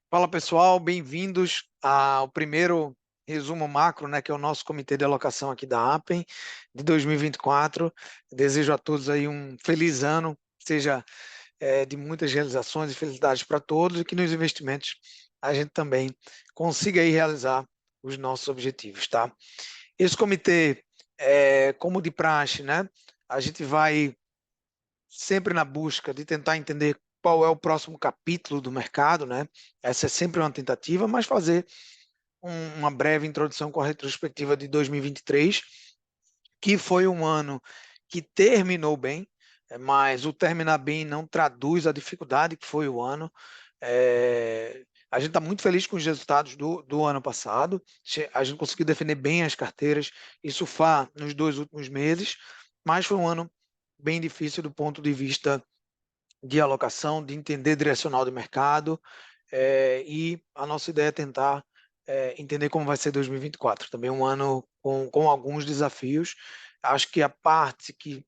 Fala pessoal, bem-vindos ao primeiro resumo macro, né, que é o nosso comitê de alocação aqui da Appen de 2024. Desejo a todos aí um feliz ano, seja de muitas realizações e felicidades para todos e que nos investimentos a gente também consiga aí realizar os nossos objetivos, tá? Esse comitê, como de praxe, né, a gente vai sempre na busca de tentar entender qual é o próximo capítulo do mercado, né? Essa é sempre uma tentativa, mas fazer uma breve introdução com a retrospectiva de 2023, que foi um ano que terminou bem, mas o terminar bem não traduz a dificuldade que foi o ano. A gente está muito feliz com os resultados do ano passado. A gente conseguiu defender bem as carteiras e surfar nos 2 últimos meses, mas foi um ano bem difícil do ponto de vista de alocação, de entender direcional de mercado, e a nossa ideia é tentar entender como vai ser 2024. Também um ano com alguns desafios. Acho que a parte que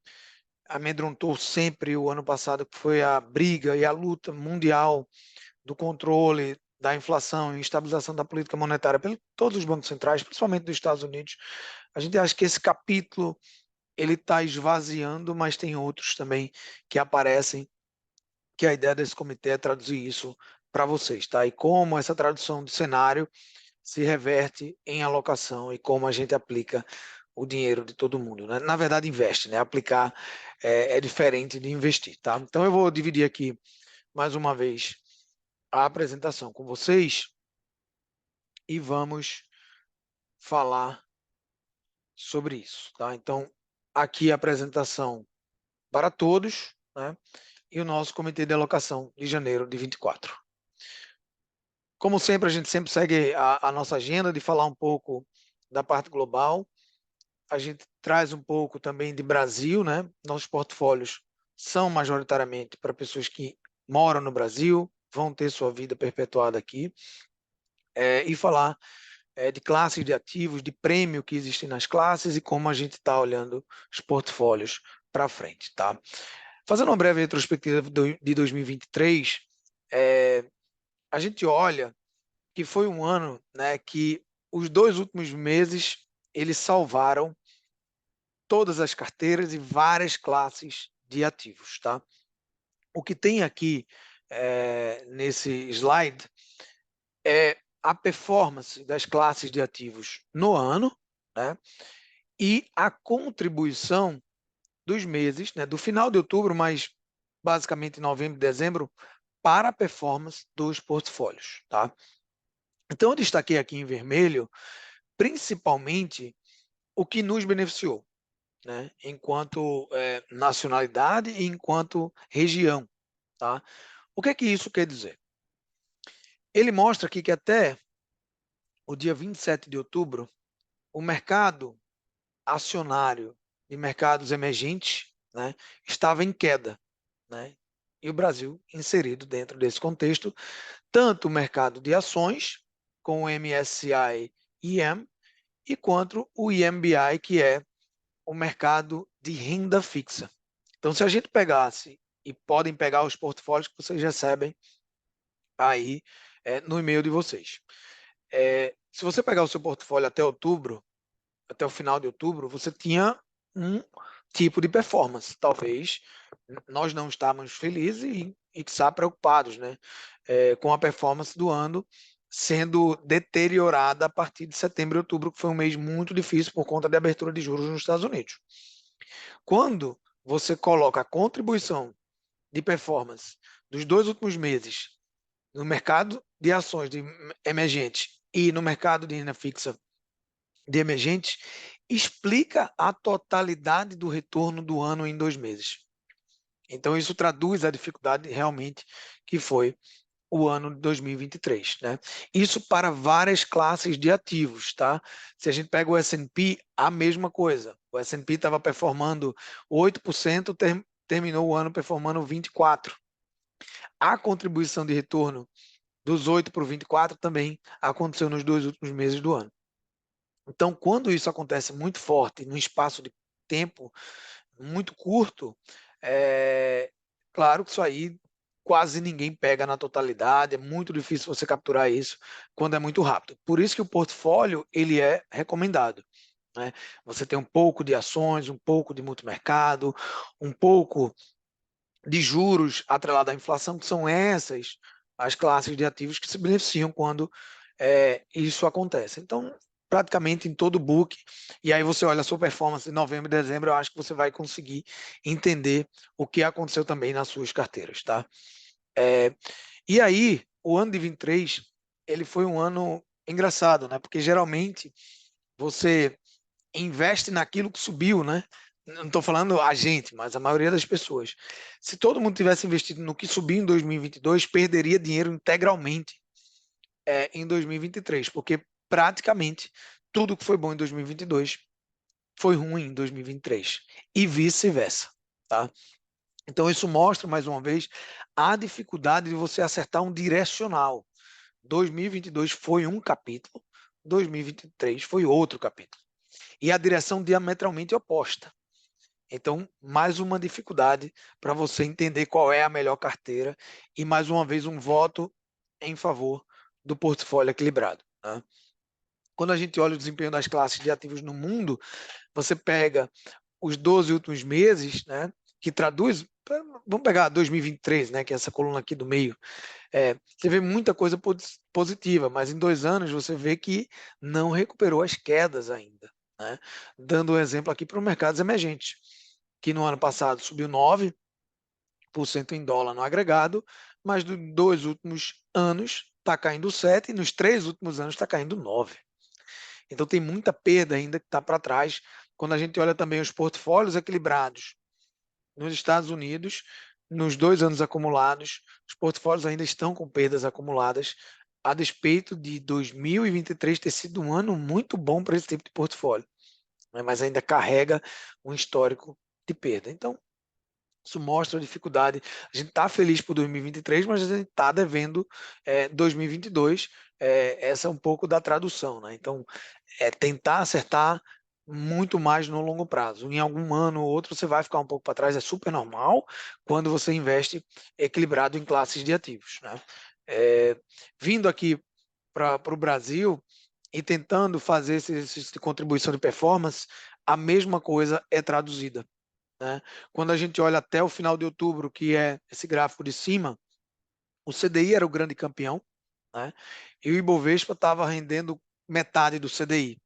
amedrontou sempre o ano passado, que foi a briga e a luta mundial do controle da inflação e estabilização da política monetária por todos os bancos centrais, principalmente dos Estados Unidos, a gente acha que esse capítulo ele está esvaziando, mas tem outros também que aparecem, que a ideia desse comitê é traduzir isso para vocês, tá? E como essa tradução do cenário se reverte em alocação e como a gente aplica o dinheiro de todo mundo, né? Na verdade, investe, né? Aplicar é diferente de investir, tá? Então eu vou dividir aqui mais uma vez a apresentação com vocês e vamos falar sobre isso, tá? Então aqui a apresentação para todos, né? E o nosso comitê de alocação de janeiro de 24. Como sempre, a gente sempre segue a nossa agenda de falar um pouco da parte global. A gente traz um pouco também de Brasil, né? Nossos portfólios são majoritariamente para pessoas que moram no Brasil, vão ter sua vida perpetuada aqui, e falar de classes de ativos, de prêmio que existem nas classes e como a gente está olhando os portfólios para frente, tá? Fazendo uma breve retrospectiva de 2023, a gente olha que foi um ano, né, que os 2 últimos meses eles salvaram todas as carteiras e várias classes de ativos, tá? O que tem aqui nesse slide é a performance das classes de ativos no ano, né? E a contribuição dos meses, né, do final de outubro, mas basicamente novembro e dezembro, para a performance dos portfólios, tá? Então eu destaquei aqui em vermelho, principalmente o que nos beneficiou, né, enquanto nacionalidade e enquanto região, tá? O que é que isso quer dizer? Ele mostra aqui que até o dia 27 de outubro, o mercado acionário de mercados emergentes, né, estava em queda, né? E o Brasil inserido dentro desse contexto, tanto o mercado de ações, com o MSCI EM, e quanto o IMBI, que é o mercado de renda fixa. Então, se a gente pegasse, e podem pegar os portfólios que vocês recebem aí no e-mail de vocês. Se você pegar o seu portfólio até outubro, até o final de outubro, você tinha um tipo de performance. Talvez nós não estávamos felizes e que está preocupados, né, com a performance do ano sendo deteriorada a partir de setembro e outubro, que foi um mês muito difícil por conta da abertura de juros nos Estados Unidos. Quando você coloca a contribuição de performance dos 2 últimos meses no mercado de ações de emergentes e no mercado de renda fixa de emergentes, explica a totalidade do retorno do ano em 2 meses. Então, isso traduz a dificuldade realmente que foi o ano de 2023, né? Isso para várias classes de ativos, tá? Se a gente pega o S&P, a mesma coisa. O S&P estava performando 8%, terminou o ano performando 24%. A contribuição de retorno dos 8 para o 24 também aconteceu nos 2 últimos meses do ano. Então, quando isso acontece muito forte, num espaço de tempo muito curto, claro que isso aí quase ninguém pega na totalidade, é muito difícil você capturar isso quando é muito rápido. Por isso que o portfólio ele é recomendado, né? Você tem um pouco de ações, um pouco de multimercado, um pouco de juros atrelado à inflação, que são essas as classes de ativos que se beneficiam quando isso acontece. Então, praticamente em todo book, e aí você olha a sua performance em novembro e dezembro, eu acho que você vai conseguir entender o que aconteceu também nas suas carteiras, tá? E aí, o ano de 23, ele foi um ano engraçado, né? Porque geralmente você investe naquilo que subiu, né? Não estou falando a gente, mas a maioria das pessoas. Se todo mundo tivesse investido no que subiu em 2022, perderia dinheiro integralmente em 2023, porque praticamente tudo que foi bom em 2022 foi ruim em 2023 e vice-versa, tá? Então isso mostra mais uma vez a dificuldade de você acertar um direcional. 2022 foi um capítulo, 2023 foi outro capítulo. E a direção diametralmente oposta. Então, mais uma dificuldade para você entender qual é a melhor carteira e, mais uma vez, um voto em favor do portfólio equilibrado, né? Quando a gente olha o desempenho das classes de ativos no mundo, você pega os 12 últimos meses, né, que traduz, vamos pegar 2023, né, que é essa coluna aqui do meio, você vê muita coisa positiva, mas em 2 anos você vê que não recuperou as quedas ainda, né? Dando um exemplo aqui para os mercados emergentes, que no ano passado subiu 9% em dólar no agregado, mas dos 2 últimos anos está caindo 7% e nos 3 últimos anos está caindo 9%. Então tem muita perda ainda que está para trás. Quando a gente olha também os portfólios equilibrados nos Estados Unidos, nos 2 anos acumulados, os portfólios ainda estão com perdas acumuladas, a despeito de 2023 ter sido um ano muito bom para esse tipo de portfólio, né? Mas ainda carrega um histórico de perda. Então, isso mostra a dificuldade. A gente está feliz por 2023, mas a gente está devendo 2022. Essa é um pouco da tradução, né? Então, tentar acertar muito mais no longo prazo. Em algum ano ou outro, você vai ficar um pouco para trás, é super normal quando você investe equilibrado em classes de ativos, né? Vindo aqui para o Brasil e tentando fazer esse exercício de contribuição de performance, a mesma coisa é traduzida, né? Quando a gente olha até o final de outubro, que é esse gráfico de cima, o CDI era o grande campeão, né? E o Ibovespa estava rendendo metade do CDI.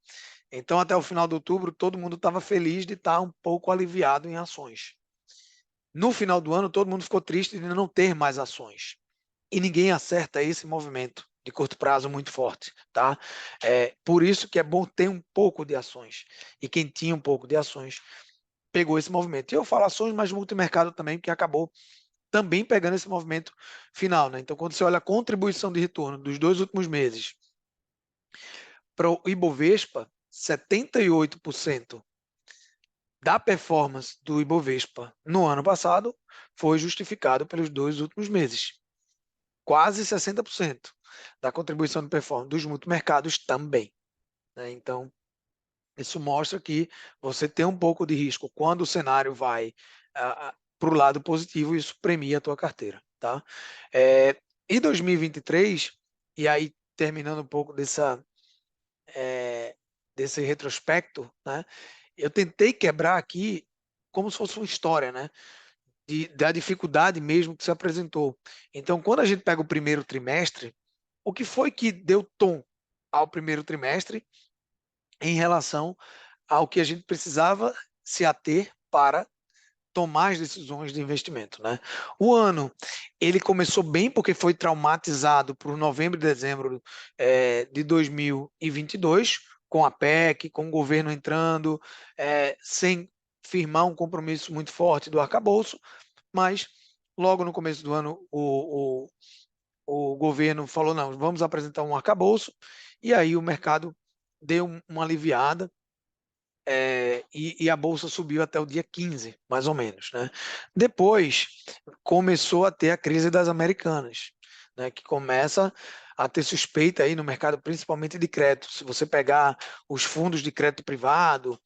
Então, até o final de outubro, todo mundo estava feliz de estar um pouco aliviado em ações. No final do ano, todo mundo ficou triste de não ter mais ações. E ninguém acerta esse movimento de curto prazo muito forte, tá? Por isso que é bom ter um pouco de ações. E quem tinha um pouco de ações pegou esse movimento. E eu falo ações, mas multimercado também, que acabou também pegando esse movimento final, né? Então, quando você olha a contribuição de retorno dos 2 últimos meses para o Ibovespa, 78% da performance do Ibovespa no ano passado foi justificado pelos 2 últimos meses. Quase 60% da contribuição de performance dos multimercados também, né? Então, isso mostra que você tem um pouco de risco quando o cenário vai para o lado positivo, isso premia a tua carteira, tá? Em 2023, e aí terminando um pouco desse retrospecto, né? Eu tentei quebrar aqui como se fosse uma história, né? Da dificuldade mesmo que se apresentou. Então, quando a gente pega o primeiro trimestre, o que foi que deu tom ao primeiro trimestre em relação ao que a gente precisava se ater para tomar as decisões de investimento, né? O ano ele começou bem porque foi traumatizado por novembro e dezembro de 2022, com a PEC, com o governo entrando, sem firmar um compromisso muito forte do arcabouço, mas logo no começo do ano o governo falou, não, vamos apresentar um arcabouço, e aí o mercado deu uma aliviada, e a bolsa subiu até o dia 15, mais ou menos, né? Depois começou a ter a crise das Americanas, né? Que começa a ter suspeita aí no mercado, principalmente de crédito. Se você pegar os fundos de crédito privado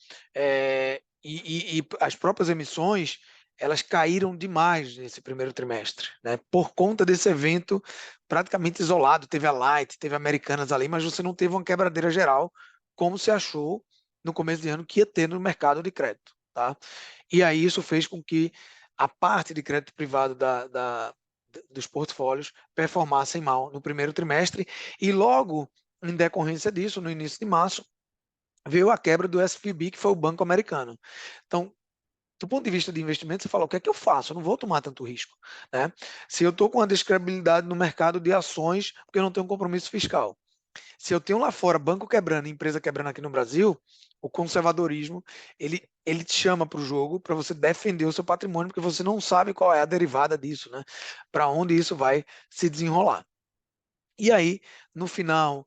e as próprias emissões, elas caíram demais nesse primeiro trimestre, né? Por conta desse evento praticamente isolado. Teve a Light, teve a Americanas ali, mas você não teve uma quebradeira geral, como se achou no começo de ano que ia ter no mercado de crédito, tá? E aí isso fez com que a parte de crédito privado dos portfólios performassem mal no primeiro trimestre e logo em decorrência disso, no início de março, veio a quebra do SVB, que foi o Banco Americano. Então, do ponto de vista de investimento, você fala, o que é que eu faço? Eu não vou tomar tanto risco, né? Se eu estou com uma descredibilidade no mercado de ações, porque eu não tenho um compromisso fiscal. Se eu tenho lá fora banco quebrando e empresa quebrando aqui no Brasil, o conservadorismo, ele te chama para o jogo para você defender o seu patrimônio, porque você não sabe qual é a derivada disso, né? Para onde isso vai se desenrolar. E aí, no final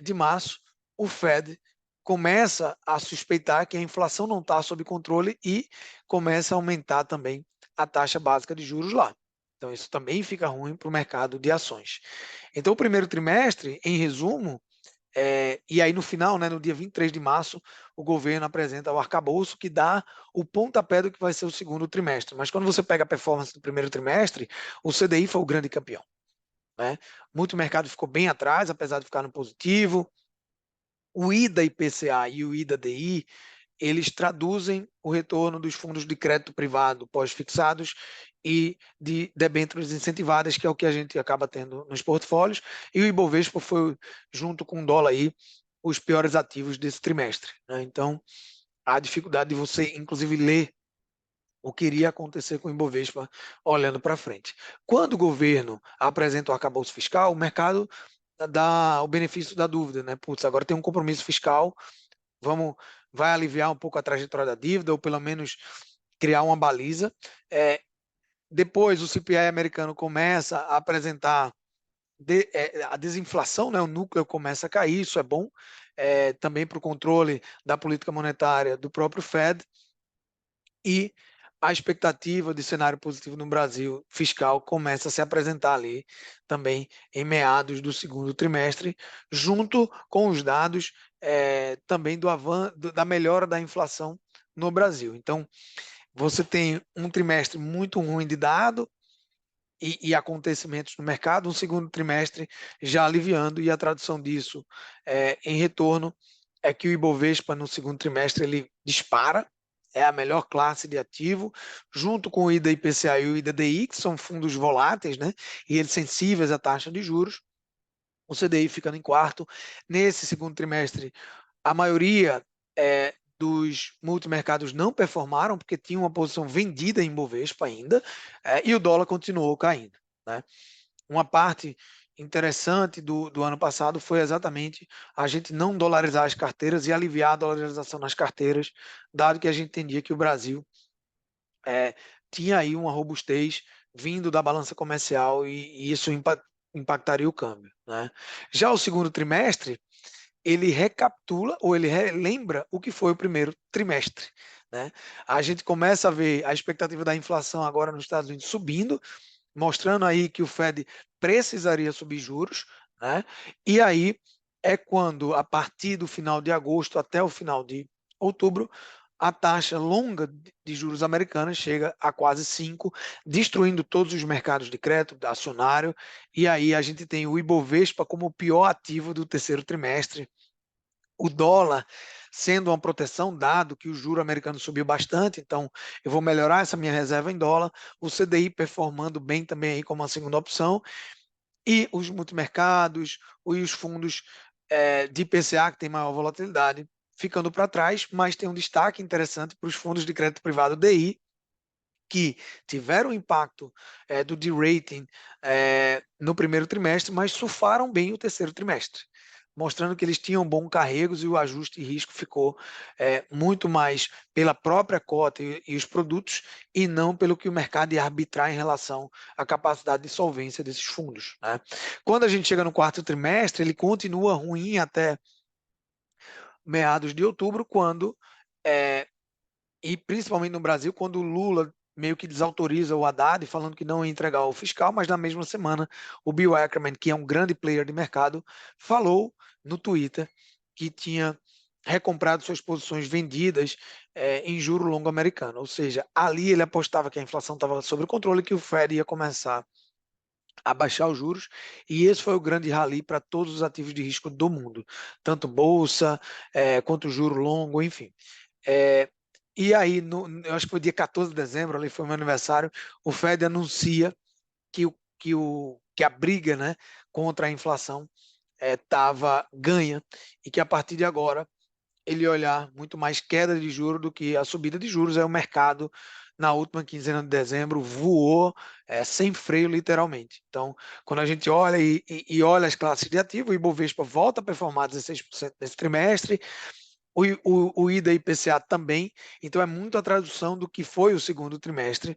de março, o Fed começa a suspeitar que a inflação não está sob controle e começa a aumentar também a taxa básica de juros lá. Então, isso também fica ruim para o mercado de ações. Então, o primeiro trimestre, em resumo, e aí no final, né, no dia 23 de março, o governo apresenta o arcabouço que dá o pontapé do que vai ser o segundo trimestre. Mas quando você pega a performance do primeiro trimestre, o CDI foi o grande campeão, né? Muito mercado ficou bem atrás, apesar de ficar no positivo. O IDA IPCA e o IDA DI, eles traduzem o retorno dos fundos de crédito privado pós-fixados e de debêntures incentivadas, que é o que a gente acaba tendo nos portfólios, e o Ibovespa foi, junto com o dólar aí, os piores ativos desse trimestre, né? Então, a dificuldade de você, inclusive, ler o que iria acontecer com o Ibovespa olhando para frente. Quando o governo apresenta o arcabouço fiscal, o mercado dá o benefício da dúvida, né? Putz, agora tem um compromisso fiscal, vamos, vai aliviar um pouco a trajetória da dívida, ou pelo menos criar uma baliza. Depois o CPI americano começa a apresentar a desinflação, né? O núcleo começa a cair, isso é bom, também para o controle da política monetária do próprio Fed, e a expectativa de cenário positivo no Brasil fiscal começa a se apresentar ali também em meados do segundo trimestre, junto com os dados também da melhora da inflação no Brasil. Então, você tem um trimestre muito ruim de dado e acontecimentos no mercado, um segundo trimestre já aliviando, e a tradução disso em retorno é que o Ibovespa no segundo trimestre ele dispara, é a melhor classe de ativo, junto com o IDA IPCA e o IDA DI, que são fundos voláteis, né? E eles sensíveis à taxa de juros. O CDI ficando em quarto. Nesse segundo trimestre, a maioria dos multimercados não performaram, porque tinham uma posição vendida em Bovespa ainda, e o dólar continuou caindo, né? Uma parte interessante do ano passado foi exatamente a gente não dolarizar as carteiras e aliviar a dolarização nas carteiras, dado que a gente entendia que o Brasil tinha aí uma robustez vindo da balança comercial e isso impactaria o câmbio, né? Já o segundo trimestre, ele recapitula ou ele relembra o que foi o primeiro trimestre, né? A gente começa a ver a expectativa da inflação agora nos Estados Unidos subindo, mostrando aí que o Fed precisaria subir juros, né? E aí é quando, a partir do final de agosto até o final de outubro, a taxa longa de juros americanas chega a quase 5, destruindo todos os mercados de crédito, acionário, e aí a gente tem o Ibovespa como o pior ativo do terceiro trimestre, o dólar sendo uma proteção, dado que o juro americano subiu bastante, então eu vou melhorar essa minha reserva em dólar, o CDI performando bem também aí como uma segunda opção, e os multimercados e os fundos de IPCA, que tem maior volatilidade, ficando para trás, mas tem um destaque interessante para os fundos de crédito privado DI, que tiveram impacto do de-rating no primeiro trimestre, mas surfaram bem o terceiro trimestre, mostrando que eles tinham bons carregos e o ajuste de risco ficou muito mais pela própria cota e os produtos, e não pelo que o mercado ia arbitrar em relação à capacidade de solvência desses fundos, né? Quando a gente chega no quarto trimestre, ele continua ruim até meados de outubro, quando e principalmente no Brasil, quando o Lula meio que desautoriza o Haddad, falando que não ia entregar o fiscal, mas na mesma semana o Bill Ackman, que é um grande player de mercado, falou no Twitter que tinha recomprado suas posições vendidas em juro longo americano, ou seja, ali ele apostava que a inflação estava sob controle, que o Fed ia começar a baixar os juros, e esse foi o grande rally para todos os ativos de risco do mundo, tanto bolsa, quanto juro longo, enfim. É, e aí, eu acho que foi dia 14 de dezembro, ali foi meu aniversário, o Fed anuncia que a briga, né, contra a inflação estava ganha, e que a partir de agora ele ia olhar muito mais queda de juros do que a subida de juros. Aí o mercado, na última quinzena de dezembro, voou sem freio, literalmente. Então, quando a gente olha e olha as classes de ativo, o Ibovespa volta a performar 16% nesse trimestre, o IDA e IPCA também. Então, é muito a tradução do que foi o segundo trimestre,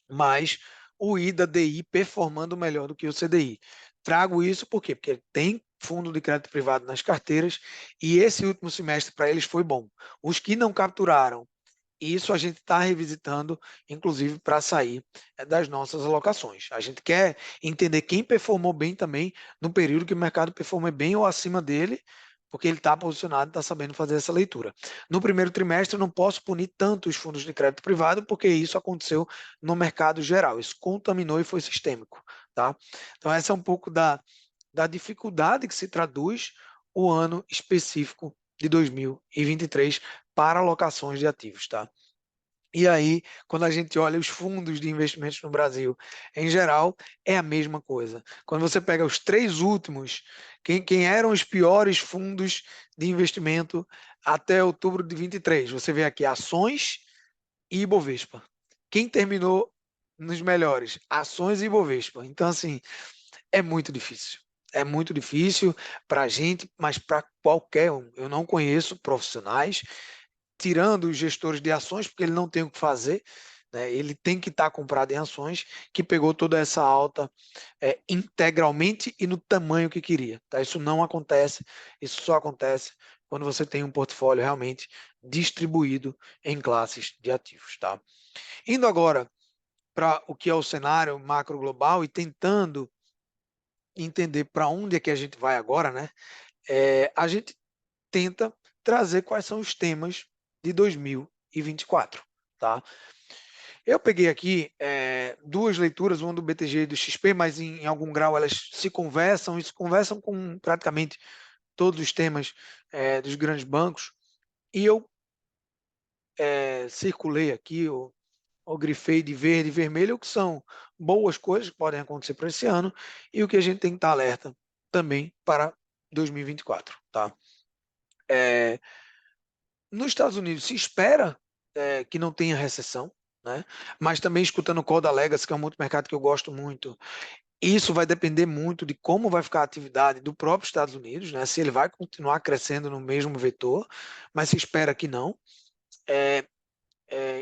mas o IDA-DI performando melhor do que o CDI. Trago isso por quê? Porque tem fundo de crédito privado nas carteiras e esse último semestre para eles foi bom. Os que não capturaram, isso a gente está revisitando, inclusive para sair das nossas alocações. A gente quer entender quem performou bem também no período que o mercado performou bem ou acima dele, porque ele está posicionado, está sabendo fazer essa leitura. No primeiro trimestre, eu não posso punir tanto os fundos de crédito privado, porque isso aconteceu no mercado geral. Isso contaminou e foi sistêmico. Tá? Então, essa é um pouco da dificuldade que se traduz o ano específico de 2023 para alocações de ativos, tá? E aí, quando a gente olha os fundos de investimentos no Brasil, em geral, é a mesma coisa. Quando você pega os três últimos, quem eram os piores fundos de investimento até outubro de 23? Você vê aqui ações e Ibovespa. Quem terminou nos melhores? Ações e Ibovespa. Então, assim, é muito difícil. É muito difícil para a gente, mas para qualquer um. Eu não conheço profissionais, tirando os gestores de ações, porque ele não tem o que fazer, né? Ele tem que estar comprado em ações, que pegou toda essa alta integralmente e no tamanho que queria. Tá? Isso não acontece, isso só acontece quando você tem um portfólio realmente distribuído em classes de ativos. Tá? Indo agora para o que é o cenário macro global e tentando entender para onde é que a gente vai agora, né? A gente tenta trazer quais são os temas de 2024, tá? Eu peguei aqui duas leituras, uma do BTG e do XP, mas em algum grau elas se conversam com praticamente todos os temas dos grandes bancos, e eu circulei aqui, ou grifei de verde e vermelho, o que são boas coisas que podem acontecer para esse ano, e o que a gente tem que estar alerta também para 2024, tá? É, Nos Estados Unidos se espera que não tenha recessão, né? Mas também escutando o Call da Legacy, que é um multimercado que eu gosto muito, isso vai depender muito de como vai ficar a atividade do próprio Estados Unidos, né? Se ele vai continuar crescendo no mesmo vetor, mas se espera que não.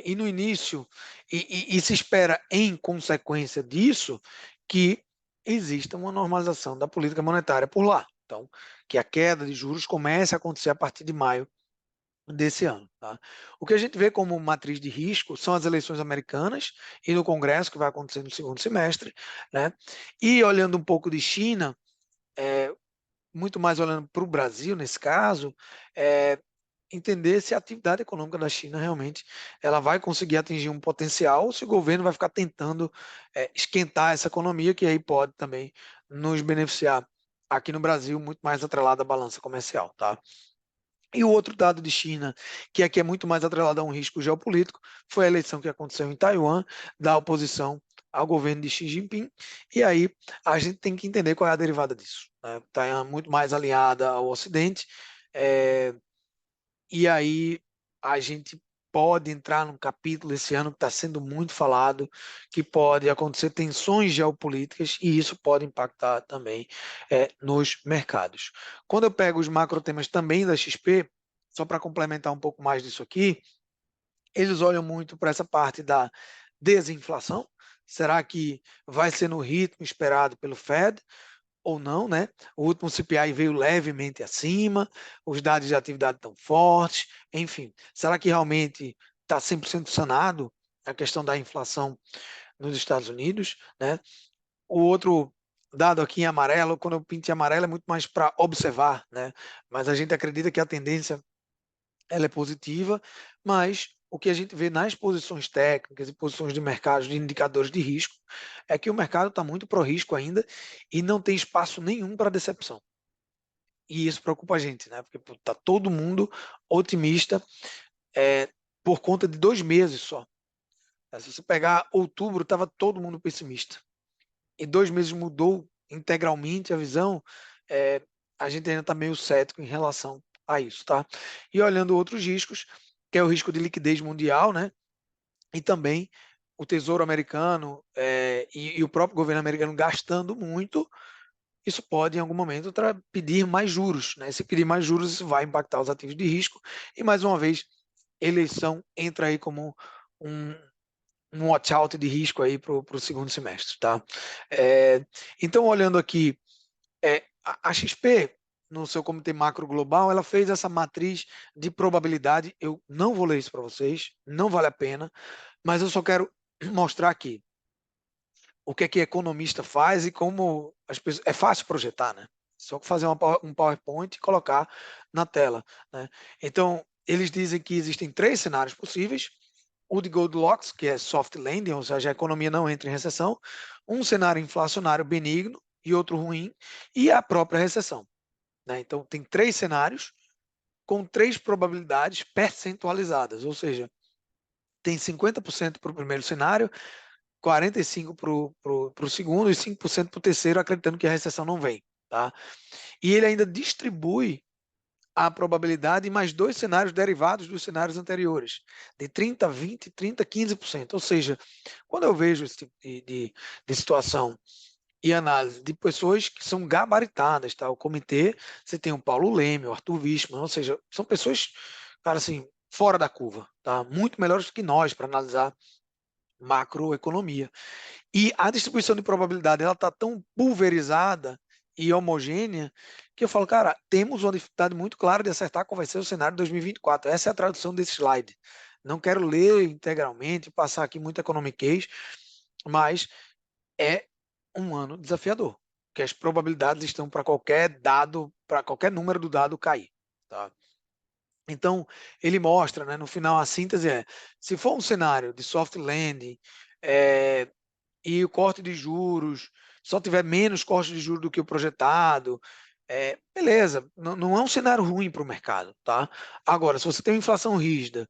E no início, e se espera em consequência disso, que exista uma normalização da política monetária por lá. Então, que a queda de juros comece a acontecer a partir de maio desse ano. Tá? O que a gente vê como matriz de risco são as eleições americanas e no Congresso, que vai acontecer no segundo semestre, né? E olhando um pouco de China, muito mais olhando para o Brasil nesse caso, entender se a atividade econômica da China realmente ela vai conseguir atingir um potencial, ou se o governo vai ficar tentando esquentar essa economia, que aí pode também nos beneficiar aqui no Brasil, muito mais atrelado à balança comercial, tá? E o outro dado de China, que aqui é muito mais atrelado a um risco geopolítico, foi a eleição que aconteceu em Taiwan, da oposição ao governo de Xi Jinping. E aí a gente tem que entender qual é a derivada disso. Né? Taiwan muito mais alinhada ao Ocidente, e aí a gente pode entrar num capítulo esse ano que está sendo muito falado, que pode acontecer tensões geopolíticas e isso pode impactar também nos mercados. Quando eu pego os macro temas também da XP, só para complementar um pouco mais disso aqui, eles olham muito para essa parte da desinflação. Será que vai ser no ritmo esperado pelo Fed? Ou não, né? O último CPI veio levemente acima, os dados de atividade estão fortes, enfim. Será que realmente está 100% sanado a questão da inflação nos Estados Unidos, né? O outro dado aqui em amarelo, quando eu pinto em amarelo, é muito mais para observar, né? Mas a gente acredita que a tendência ela é positiva, mas o que a gente vê nas posições técnicas e posições de mercado de indicadores de risco é que o mercado está muito pró-risco ainda e não tem espaço nenhum para decepção. E isso preocupa a gente, né? Porque está todo mundo otimista por conta de 2 meses só. Se você pegar outubro, estava todo mundo pessimista. E 2 meses mudou integralmente a visão, é, a gente ainda está meio cético em relação a isso, tá? E olhando outros riscos, que é o risco de liquidez mundial, né? E também o Tesouro Americano e o próprio governo americano gastando muito, isso pode, em algum momento, pedir mais juros, né? Se pedir mais juros, isso vai impactar os ativos de risco. E, mais uma vez, eleição entra aí como um, um watch out de risco aí para o segundo semestre, tá? Então, olhando aqui, a XP, no seu comitê macro global, ela fez essa matriz de probabilidade. Eu não vou ler isso para vocês, não vale a pena, mas eu só quero mostrar aqui o que economista faz e como as pessoas. É fácil projetar, né? Só fazer um PowerPoint e colocar na tela, né? Então, eles dizem que existem 3 cenários possíveis: o de Goldilocks, que é soft landing, ou seja, a economia não entra em recessão; um cenário inflacionário benigno e outro ruim; e a própria recessão, né? Então, tem 3 cenários com 3 probabilidades percentualizadas, ou seja, tem 50% para o primeiro cenário, 45% para o segundo e 5% para o terceiro, acreditando que a recessão não vem. Tá? E ele ainda distribui a probabilidade em mais 2 cenários derivados dos cenários anteriores, de 30%, 20%, 30%, 15%. Ou seja, quando eu vejo esse tipo de situação e análise de pessoas que são gabaritadas, tá? O comitê, você tem o Paulo Leme, o Arthur Wichmann, ou seja, são pessoas, cara, assim, fora da curva, tá? Muito melhores que nós para analisar macroeconomia. E a distribuição de probabilidade, ela está tão pulverizada e homogênea que eu falo, cara, temos uma dificuldade muito clara de acertar qual vai ser o cenário de 2024. Essa é a tradução desse slide. Não quero ler integralmente, passar aqui muito economiquez, mas é um ano desafiador, que as probabilidades estão para qualquer dado, para qualquer número do dado cair. Tá? Então, ele mostra, né, no final, a síntese se for um cenário de soft landing, e o corte de juros só tiver menos corte de juros do que o projetado, beleza, não é um cenário ruim para o mercado, tá? Agora, se você tem uma inflação rígida,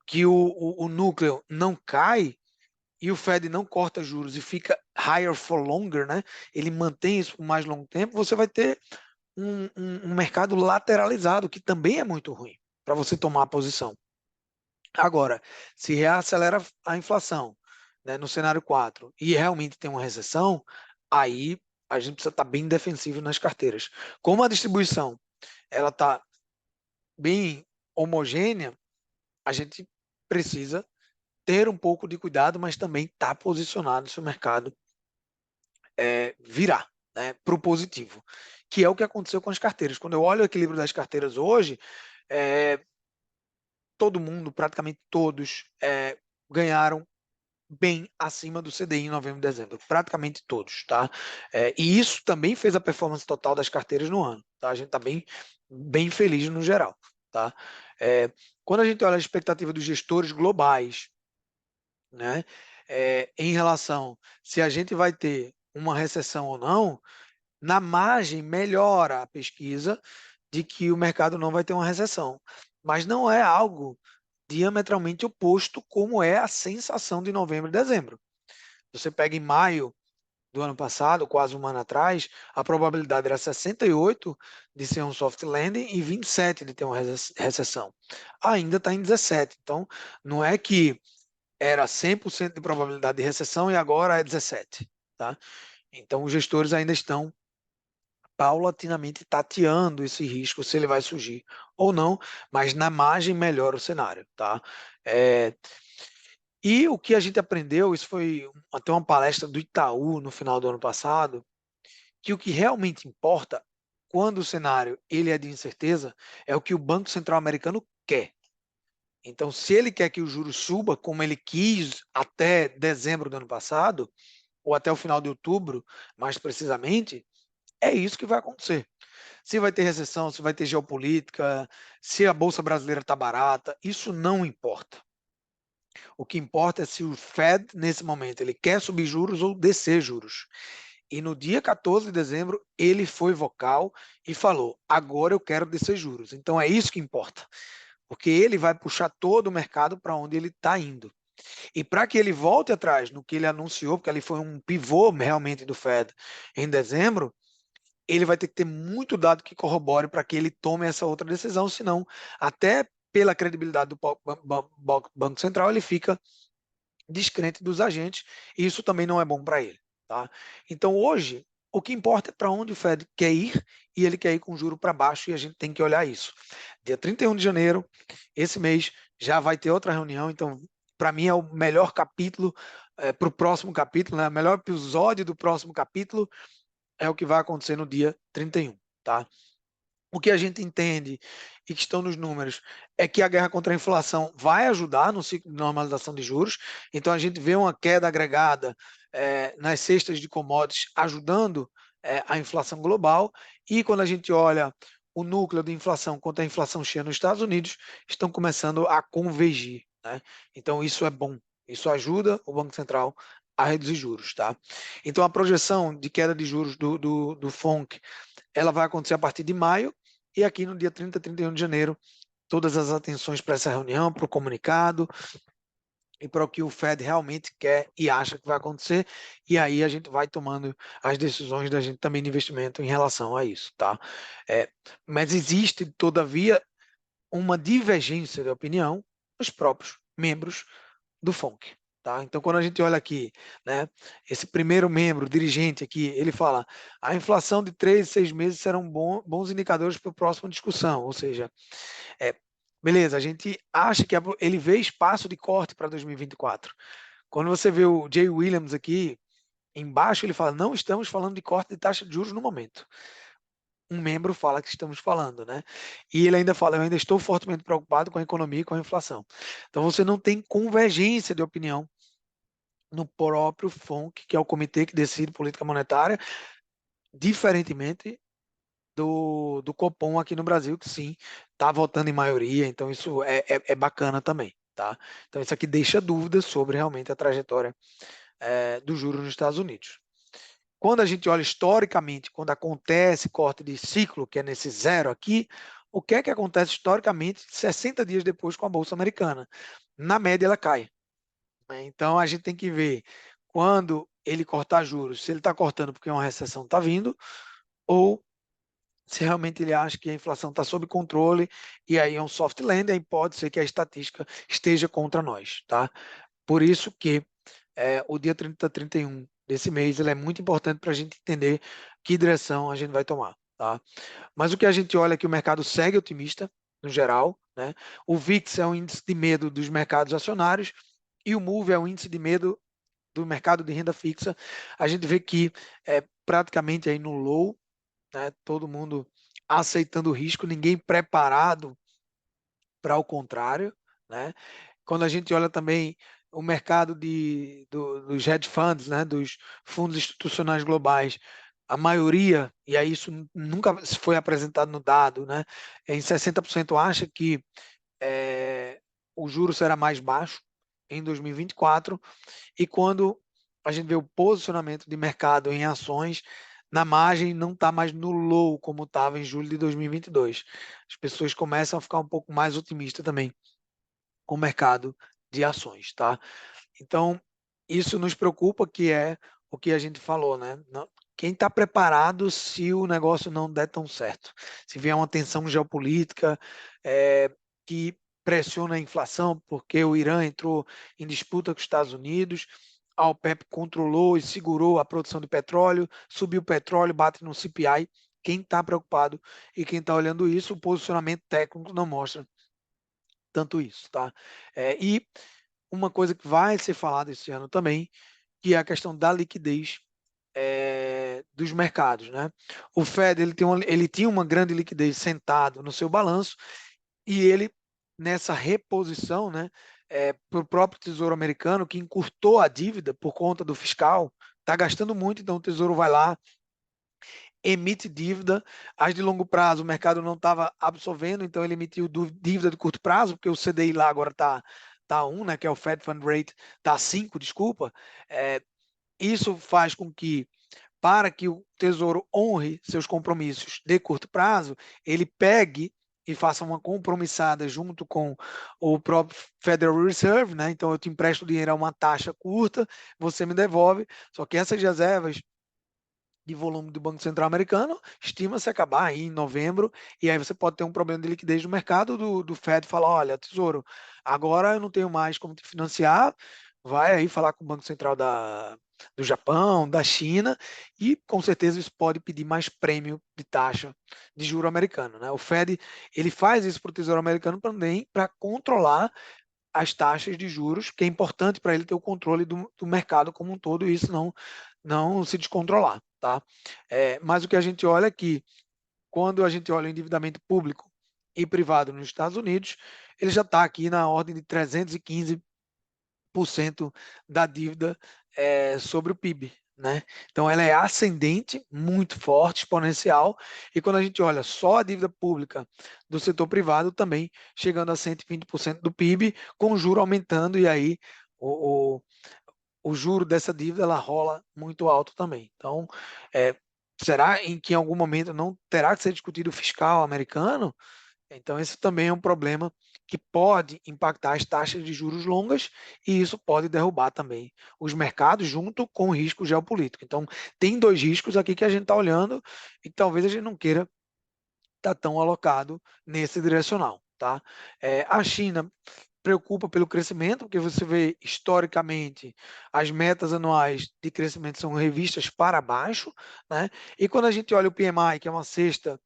que o núcleo não cai e o Fed não corta juros e fica higher for longer, né? Ele mantém isso por mais longo tempo, você vai ter um mercado lateralizado, que também é muito ruim para você tomar a posição. Agora, se reacelera a inflação, né, no cenário 4 e realmente tem uma recessão, aí a gente precisa estar bem defensivo nas carteiras. Como a distribuição ela está bem homogênea, a gente precisa ter um pouco de cuidado, mas também estar posicionado se o mercado virar, né, para o positivo, que é o que aconteceu com as carteiras. Quando eu olho o equilíbrio das carteiras hoje, todo mundo, praticamente todos, ganharam bem acima do CDI em novembro e dezembro, praticamente todos, tá? E isso também fez a performance total das carteiras no ano, tá? A gente está bem feliz no geral, tá? Quando a gente olha a expectativa dos gestores globais, né? Em relação se a gente vai ter uma recessão ou não, na margem melhora a pesquisa de que o mercado não vai ter uma recessão, mas não é algo diametralmente oposto como é a sensação de novembro e dezembro. Você pega em maio do ano passado, quase um ano atrás, a probabilidade era 68 de ser um soft landing e 27 de ter uma recessão. Ainda está em 17. Então, não é que era 100% de probabilidade de recessão e agora é 17. Tá? Então, os gestores ainda estão paulatinamente tateando esse risco, se ele vai surgir ou não, mas na margem melhora o cenário. Tá? E o que a gente aprendeu, isso foi até uma palestra do Itaú no final do ano passado, que o que realmente importa quando o cenário ele é de incerteza é o que o Banco Central americano quer. Então, se ele quer que o juro suba, como ele quis até dezembro do ano passado, ou até o final de outubro, mais precisamente, é isso que vai acontecer. Se vai ter recessão, se vai ter geopolítica, se a bolsa brasileira está barata, isso não importa. O que importa é se o Fed, nesse momento, ele quer subir juros ou descer juros. E no dia 14 de dezembro, ele foi vocal e falou: agora eu quero descer juros. Então é isso que importa, porque ele vai puxar todo o mercado para onde ele está indo. E para que ele volte atrás no que ele anunciou, porque ali foi um pivô realmente do Fed em dezembro, ele vai ter que ter muito dado que corrobore para que ele tome essa outra decisão, senão, até pela credibilidade do Banco Central, ele fica descrente dos agentes, e isso também não é bom para ele. Tá? Então, hoje, o que importa é para onde o Fed quer ir, e ele quer ir com o juro para baixo, e a gente tem que olhar isso. Dia 31 de janeiro, esse mês, já vai ter outra reunião, então, para mim, é o melhor capítulo para o próximo capítulo, né? O melhor episódio do próximo capítulo é o que vai acontecer no dia 31. Tá? O que a gente entende e que estão nos números é que a guerra contra a inflação vai ajudar no ciclo de normalização de juros. Então, a gente vê uma queda agregada nas cestas de commodities ajudando a inflação global. E quando a gente olha o núcleo de inflação contra a inflação cheia nos Estados Unidos, estão começando a convergir. Né? Então, isso é bom. Isso ajuda o Banco Central a reduzir juros. Tá? Então, a projeção de queda de juros do FONC ela vai acontecer a partir de maio, e aqui no dia 30, 31 de janeiro, todas as atenções para essa reunião, para o comunicado e para o que o Fed realmente quer e acha que vai acontecer, e aí a gente vai tomando as decisões da gente também de investimento em relação a isso, tá? Mas existe, todavia, uma divergência de opinião nos próprios membros do FONC. Tá? Então, quando a gente olha aqui, né, esse primeiro membro, dirigente aqui, ele fala: a inflação de 3 6 meses serão bons indicadores para a próxima discussão. Ou seja, beleza, a gente acha que ele vê espaço de corte para 2024. Quando você vê o Jay Williams aqui, embaixo, ele fala: não estamos falando de corte de taxa de juros no momento. Um membro fala que estamos falando, né? E ele ainda fala: eu ainda estou fortemente preocupado com a economia e com a inflação. Então, você não tem convergência de opinião no próprio FONC, que é o comitê que decide política monetária, diferentemente do Copom aqui no Brasil, que sim, está votando em maioria, então isso é bacana também. Tá? Então isso aqui deixa dúvidas sobre realmente a trajetória do juro nos Estados Unidos. Quando a gente olha historicamente, quando acontece corte de ciclo, que é nesse zero aqui, o que é que acontece historicamente 60 dias depois com a Bolsa Americana? Na média ela cai. Né? Então a gente tem que ver quando ele cortar juros, se ele está cortando porque uma recessão está vindo, ou se realmente ele acha que a inflação está sob controle e aí é um soft landing, aí pode ser que a estatística esteja contra nós. Tá? Por isso que o dia 30, 31 desse mês ele é muito importante para a gente entender que direção a gente vai tomar. Tá? Mas o que a gente olha é que o mercado segue otimista, no geral. Né? O VIX é um índice de medo dos mercados acionários e o MOVE é um índice de medo do mercado de renda fixa. A gente vê que é praticamente aí no low, né? Todo mundo aceitando o risco, ninguém preparado para o contrário. Né? Quando a gente olha também o mercado dos hedge funds, né? Dos fundos institucionais globais, a maioria, e aí isso nunca foi apresentado no dado, né? Em 60% acha que o juro será mais baixo em 2024, e quando a gente vê o posicionamento de mercado em ações, na margem não está mais no low como estava em julho de 2022. As pessoas começam a ficar um pouco mais otimistas também com o mercado de ações, tá? Então, isso nos preocupa, que é o que a gente falou, né? Quem está preparado se o negócio não der tão certo? Se vier uma tensão geopolítica que pressiona a inflação, porque o Irã entrou em disputa com os Estados Unidos, a OPEP controlou e segurou a produção de petróleo, subiu o petróleo, bate no CPI. Quem está preocupado e quem está olhando isso, o posicionamento técnico não mostra tanto isso, tá? E uma coisa que vai ser falada esse ano também, que é a questão da liquidez dos mercados, né? O Fed ele tinha uma grande liquidez sentado no seu balanço, e ele, nessa reposição, né, para o próprio Tesouro Americano, que encurtou a dívida por conta do fiscal, está gastando muito, então o Tesouro vai lá emite dívida, as de longo prazo o mercado não estava absorvendo, então ele emitiu dívida de curto prazo, porque o CDI lá agora tá 1, né, que é o Fed Fund Rate, tá 5, desculpa. Isso faz com que, para que o Tesouro honre seus compromissos de curto prazo, ele pegue e faça uma compromissada junto com o próprio Federal Reserve, né? Então eu te empresto dinheiro a uma taxa curta, você me devolve, só que essas reservas de volume do Banco Central americano estima-se acabar aí em novembro, e aí você pode ter um problema de liquidez no mercado do Fed falar, olha, Tesouro, agora eu não tenho mais como te financiar, vai aí falar com o Banco Central do Japão, da China, e com certeza isso pode pedir mais prêmio de taxa de juro americano, né? O Fed, ele faz isso para o Tesouro americano também para controlar as taxas de juros, que é importante para ele ter o controle do mercado como um todo e isso não se descontrolar, tá? Mas o que a gente olha é que quando a gente olha o endividamento público e privado nos Estados Unidos, ele já está aqui na ordem de 315% da dívida sobre o PIB, né? Então ela é ascendente, muito forte, exponencial, e quando a gente olha só a dívida pública do setor privado, também chegando a 120% do PIB, com o juro aumentando, e aí o, o, o juro dessa dívida ela rola muito alto também. Então, é, será em que em algum momento não terá que ser discutido o fiscal americano? Então, esse também é um problema que pode impactar as taxas de juros longas e isso pode derrubar também os mercados junto com o risco geopolítico. Então, tem dois riscos aqui que a gente está olhando e talvez a gente não queira estar tão alocado nesse direcional. Tá? A China preocupa pelo crescimento, porque você vê historicamente as metas anuais de crescimento são revistas para baixo, né? E quando a gente olha o PMI, que é uma cesta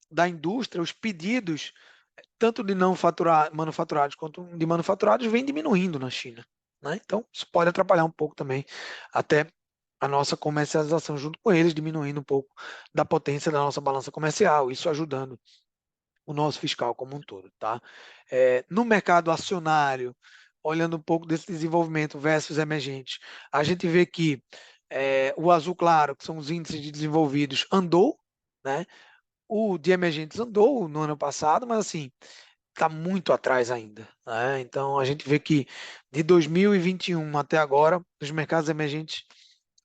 da indústria, os pedidos, tanto de não manufaturados quanto de manufaturados, vem diminuindo na China. Né? Então, isso pode atrapalhar um pouco também, até a nossa comercialização junto com eles, diminuindo um pouco da potência da nossa balança comercial, isso ajudando o nosso fiscal como um todo. Tá? No mercado acionário, olhando um pouco desse desenvolvimento versus emergente, a gente vê que o azul claro, que são os índices de desenvolvidos, andou, né? O de emergentes andou no ano passado, mas assim, está muito atrás ainda. Né? Então a gente vê que de 2021 até agora, os mercados emergentes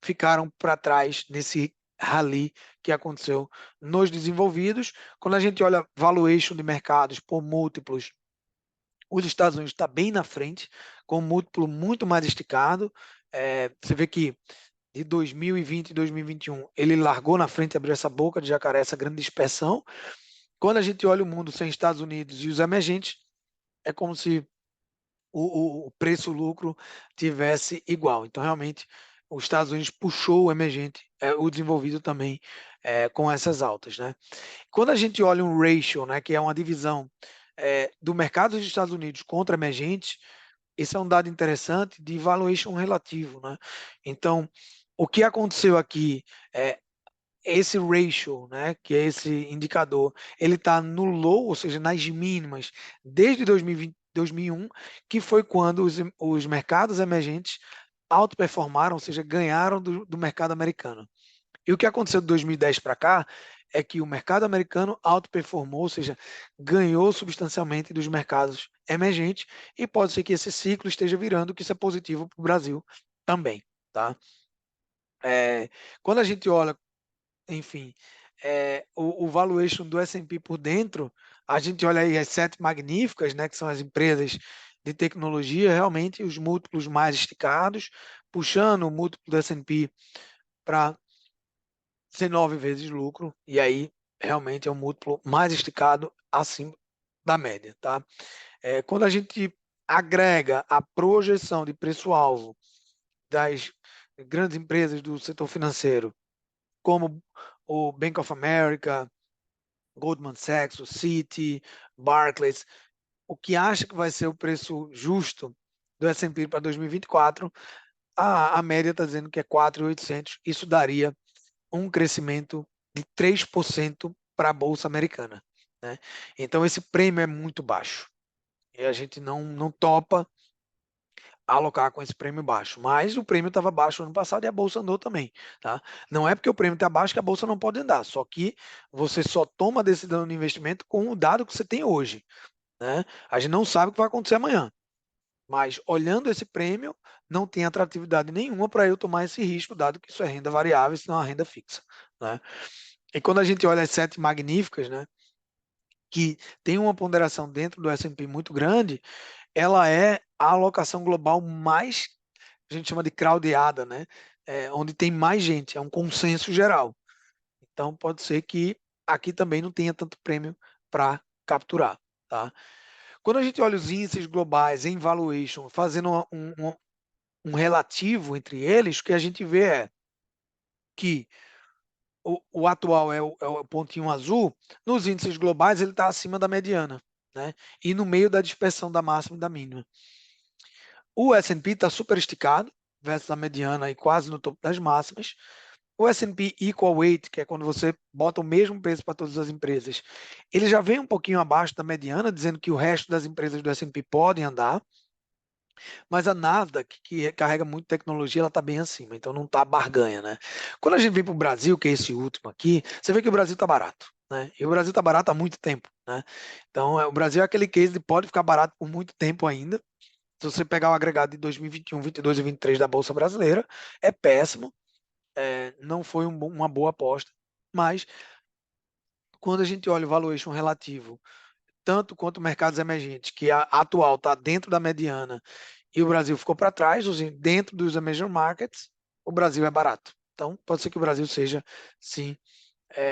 ficaram para trás nesse rally que aconteceu nos desenvolvidos. Quando a gente olha valuation de mercados por múltiplos, os Estados Unidos está bem na frente, com um múltiplo muito mais esticado. Você vê que de 2020 e 2021 ele largou na frente, abriu essa boca de jacaré, essa grande dispersão. Quando a gente olha o mundo sem Estados Unidos e os emergentes, é como se o preço-lucro tivesse igual. Então, realmente, os Estados Unidos puxou o emergente, o desenvolvido também, com essas altas. Né? Quando a gente olha um ratio, né, que é uma divisão do mercado dos Estados Unidos contra emergentes, esse é um dado interessante de valuation relativo. Né? Então, o que aconteceu aqui é esse ratio, né, que é esse indicador, ele está no low, ou seja, nas mínimas, desde 2020, 2001, que foi quando os mercados emergentes outperformaram, ou seja, ganharam do mercado americano. E o que aconteceu de 2010 para cá é que o mercado americano outperformou, ou seja, ganhou substancialmente dos mercados emergentes, e pode ser que esse ciclo esteja virando, que isso é positivo para o Brasil também. Tá? Quando a gente olha, enfim, o valuation do S&P por dentro, a gente olha aí as sete magníficas, né, que são as empresas de tecnologia, realmente os múltiplos mais esticados, puxando o múltiplo do S&P para ser 9 vezes lucro, e aí realmente é um múltiplo mais esticado acima da média. Tá? Quando a gente agrega a projeção de preço-alvo das grandes empresas do setor financeiro, como o Bank of America, Goldman Sachs, o Citi, Barclays, o que acha que vai ser o preço justo do S&P para 2024, a média está dizendo que é 4.800, isso daria um crescimento de 3% para a Bolsa Americana. Né? Então esse prêmio é muito baixo e a gente não topa alocar com esse prêmio baixo, mas o prêmio estava baixo ano passado e a bolsa andou também, tá? Não é porque o prêmio está baixo que a bolsa não pode andar, só que você só toma a decisão de investimento com o dado que você tem hoje, né? A gente não sabe o que vai acontecer amanhã, mas olhando esse prêmio, não tem atratividade nenhuma para eu tomar esse risco, dado que isso é renda variável, isso não é uma renda fixa, né? E quando a gente olha as sete magníficas, né, que tem uma ponderação dentro do S&P muito grande, ela é a alocação global mais, a gente chama de crowdada, né? Onde tem mais gente, é um consenso geral. Então pode ser que aqui também não tenha tanto prêmio para capturar, tá? Quando a gente olha os índices globais em valuation, fazendo um relativo entre eles, o que a gente vê é que o atual é o pontinho azul, nos índices globais ele está acima da mediana, né? E no meio da dispersão da máxima e da mínima. O S&P está super esticado versus a mediana e quase no topo das máximas. O S&P Equal Weight, que é quando você bota o mesmo preço para todas as empresas, ele já vem um pouquinho abaixo da mediana, dizendo que o resto das empresas do S&P podem andar, mas a Nasdaq, que carrega muito tecnologia, ela está bem acima, então não está barganha, né? Quando a gente vem para o Brasil, que é esse último aqui, você vê que o Brasil está barato, né? E o Brasil está barato há muito tempo, né? Então, o Brasil é aquele case de pode ficar barato por muito tempo ainda. Se você pegar o agregado de 2021, 22 e 23 da Bolsa Brasileira, é péssimo, não foi uma boa aposta, mas quando a gente olha o valuation relativo, tanto quanto mercados emergentes, que a atual está dentro da mediana e o Brasil ficou para trás, dentro dos emerging markets, o Brasil é barato. Então, pode ser que o Brasil seja, sim,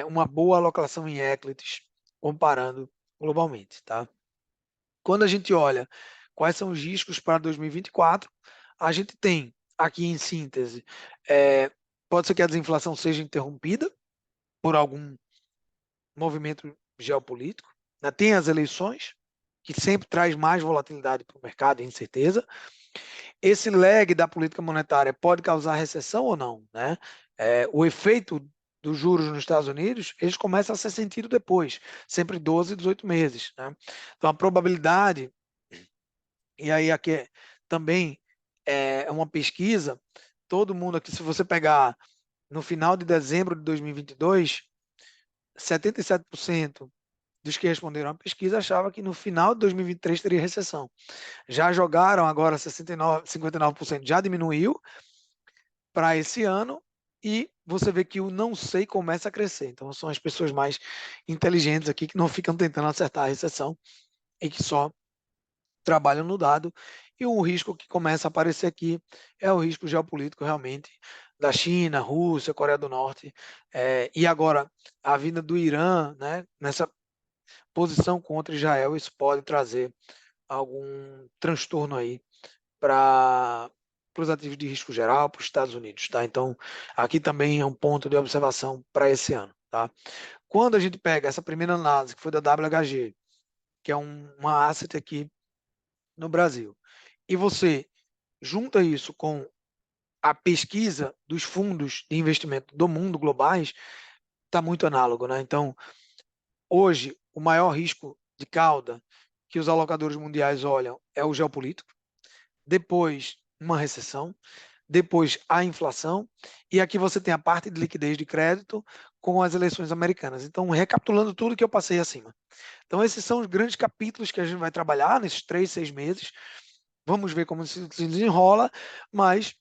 uma boa alocação em equities, comparando globalmente, tá? Quando a gente olha quais são os riscos para 2024, a gente tem aqui em síntese, pode ser que a desinflação seja interrompida por algum movimento geopolítico, né? Tem as eleições, que sempre traz mais volatilidade para o mercado e incerteza. Esse lag da política monetária pode causar recessão ou não, né? O efeito dos juros nos Estados Unidos, eles começam a ser sentido depois, sempre 12, 18 meses, né? Então a probabilidade, e aí aqui também é uma pesquisa, todo mundo aqui, se você pegar no final de dezembro de 2022, 77% dos que responderam à pesquisa achava que no final de 2023 teria recessão. Já jogaram agora 69, 59%, já diminuiu para esse ano e você vê que o não sei começa a crescer. Então são as pessoas mais inteligentes aqui que não ficam tentando acertar a recessão e que só trabalham no dado. E um risco que começa a aparecer aqui é o risco geopolítico realmente da China, Rússia, Coreia do Norte, e agora a vinda do Irã, né, nessa posição contra Israel, isso pode trazer algum transtorno aí para os ativos de risco geral, para os Estados Unidos, tá? Então, aqui também é um ponto de observação para esse ano, tá? Quando a gente pega essa primeira análise, que foi da WHG, que é uma asset aqui no Brasil, e você junta isso com a pesquisa dos fundos de investimento do mundo globais, está muito análogo, né? Então, hoje, o maior risco de cauda que os alocadores mundiais olham é o geopolítico, depois uma recessão, depois a inflação, e aqui você tem a parte de liquidez de crédito com as eleições americanas. Então, recapitulando tudo que eu passei acima. Então, esses são os grandes capítulos que a gente vai trabalhar nesses 3, 6 meses. Vamos ver como se desenrola, mas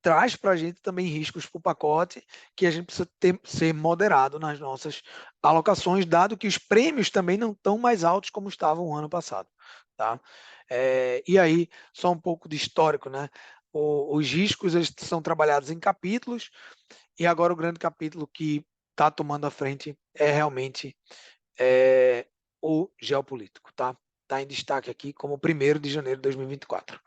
traz para a gente também riscos para o pacote que a gente precisa ser moderado nas nossas alocações, dado que os prêmios também não estão mais altos como estavam o ano passado. Tá? E aí, só um pouco de histórico, né? Os riscos eles são trabalhados em capítulos, e agora o grande capítulo que está tomando a frente é realmente o geopolítico. Tá? Está em destaque aqui como 1º de janeiro de 2024.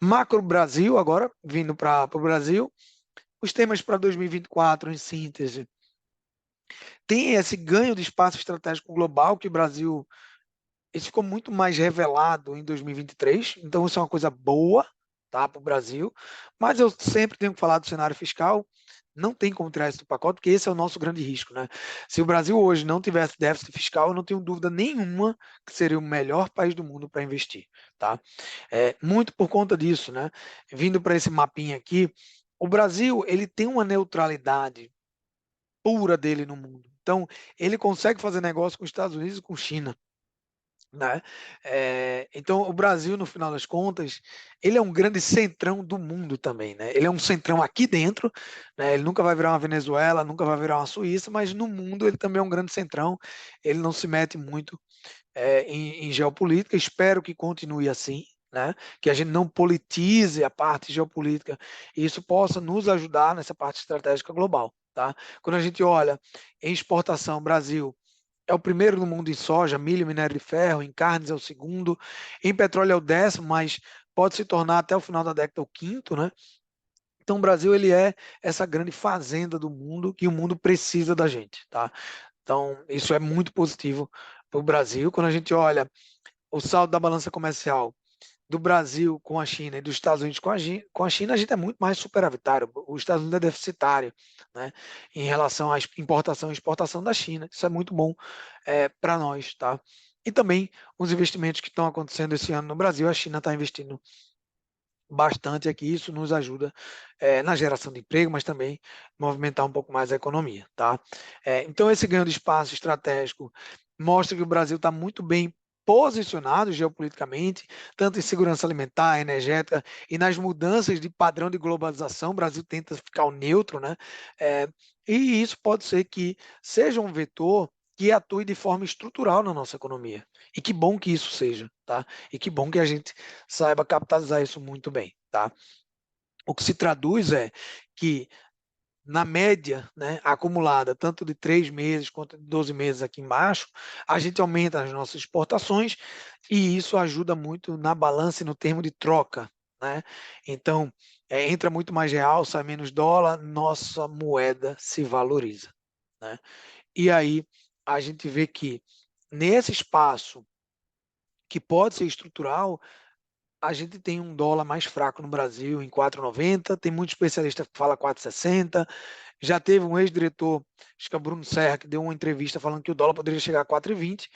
Macro Brasil, agora, vindo para o Brasil, os temas para 2024, em síntese, tem esse ganho de espaço estratégico global que o Brasil isso ficou muito mais revelado em 2023, então isso é uma coisa boa, tá, para o Brasil, mas eu sempre tenho que falar do cenário fiscal, não tem como tirar isso do pacote, porque esse é o nosso grande risco, né? Se o Brasil hoje não tivesse déficit fiscal, eu não tenho dúvida nenhuma que seria o melhor país do mundo para investir, tá? Muito por conta disso, né? Vindo para esse mapinha aqui, o Brasil ele tem uma neutralidade pura dele no mundo. Então, ele consegue fazer negócio com os Estados Unidos e com China, né? Então, o Brasil, no final das contas, ele é um grande centrão do mundo também, né? Ele é um centrão aqui dentro, né? Ele nunca vai virar uma Venezuela, nunca vai virar uma Suíça, mas no mundo ele também é um grande centrão. Ele não se mete muito em geopolítica. Espero que continue assim, né? Que a gente não politize a parte geopolítica e isso possa nos ajudar nessa parte estratégica global, tá? Quando a gente olha em exportação, Brasil é o primeiro no mundo em soja, milho, minério de ferro, em carnes é o segundo, em petróleo é o décimo, mas pode se tornar até o final da década o quinto, né? Então o Brasil ele é essa grande fazenda do mundo que o mundo precisa da gente, tá? Então isso é muito positivo para o Brasil. Quando a gente olha o saldo da balança comercial do Brasil com a China e dos Estados Unidos com a China, a gente é muito mais superavitário. Os Estados Unidos é deficitário, né, em relação à importação e exportação da China. Isso é muito bom para nós, tá? E também os investimentos que estão acontecendo esse ano no Brasil, a China está investindo bastante aqui, isso nos ajuda na geração de emprego, mas também movimentar um pouco mais a economia, tá? Então esse ganho de espaço estratégico mostra que o Brasil está muito bem posicionado geopoliticamente, tanto em segurança alimentar, energética e nas mudanças de padrão de globalização, o Brasil tenta ficar o neutro, né? É, e isso pode ser que seja um vetor que atue de forma estrutural na nossa economia. E que bom que isso seja, tá? E que bom que a gente saiba capitalizar isso muito bem, tá? O que se traduz é que na média, né, acumulada, tanto de 3 meses quanto de 12 meses aqui embaixo, a gente aumenta as nossas exportações e isso ajuda muito na balança e no termo de troca, né? Então, entra muito mais real, sai menos dólar, nossa moeda se valoriza, né? E aí a gente vê que nesse espaço que pode ser estrutural, a gente tem um dólar mais fraco no Brasil, em 4,90. Tem muito especialista que fala 4,60. Já teve um ex-diretor, acho que é o Bruno Serra, que deu uma entrevista falando que o dólar poderia chegar a 4,20.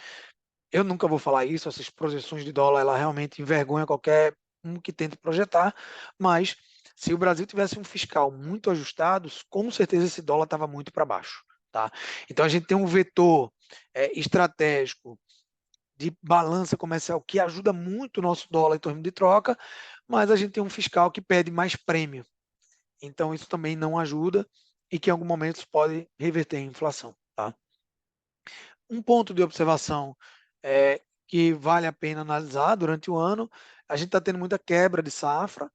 Eu nunca vou falar isso, essas projeções de dólar, ela realmente envergonha qualquer um que tente projetar, mas se o Brasil tivesse um fiscal muito ajustado, com certeza esse dólar estava muito para baixo, tá? Então a gente tem um vetor estratégico de balança comercial que ajuda muito o nosso dólar em termos de troca, mas a gente tem um fiscal que pede mais prêmio. Então isso também não ajuda e que em algum momento pode reverter em inflação, tá? Um ponto de observação que vale a pena analisar durante o ano, a gente está tendo muita quebra de safra,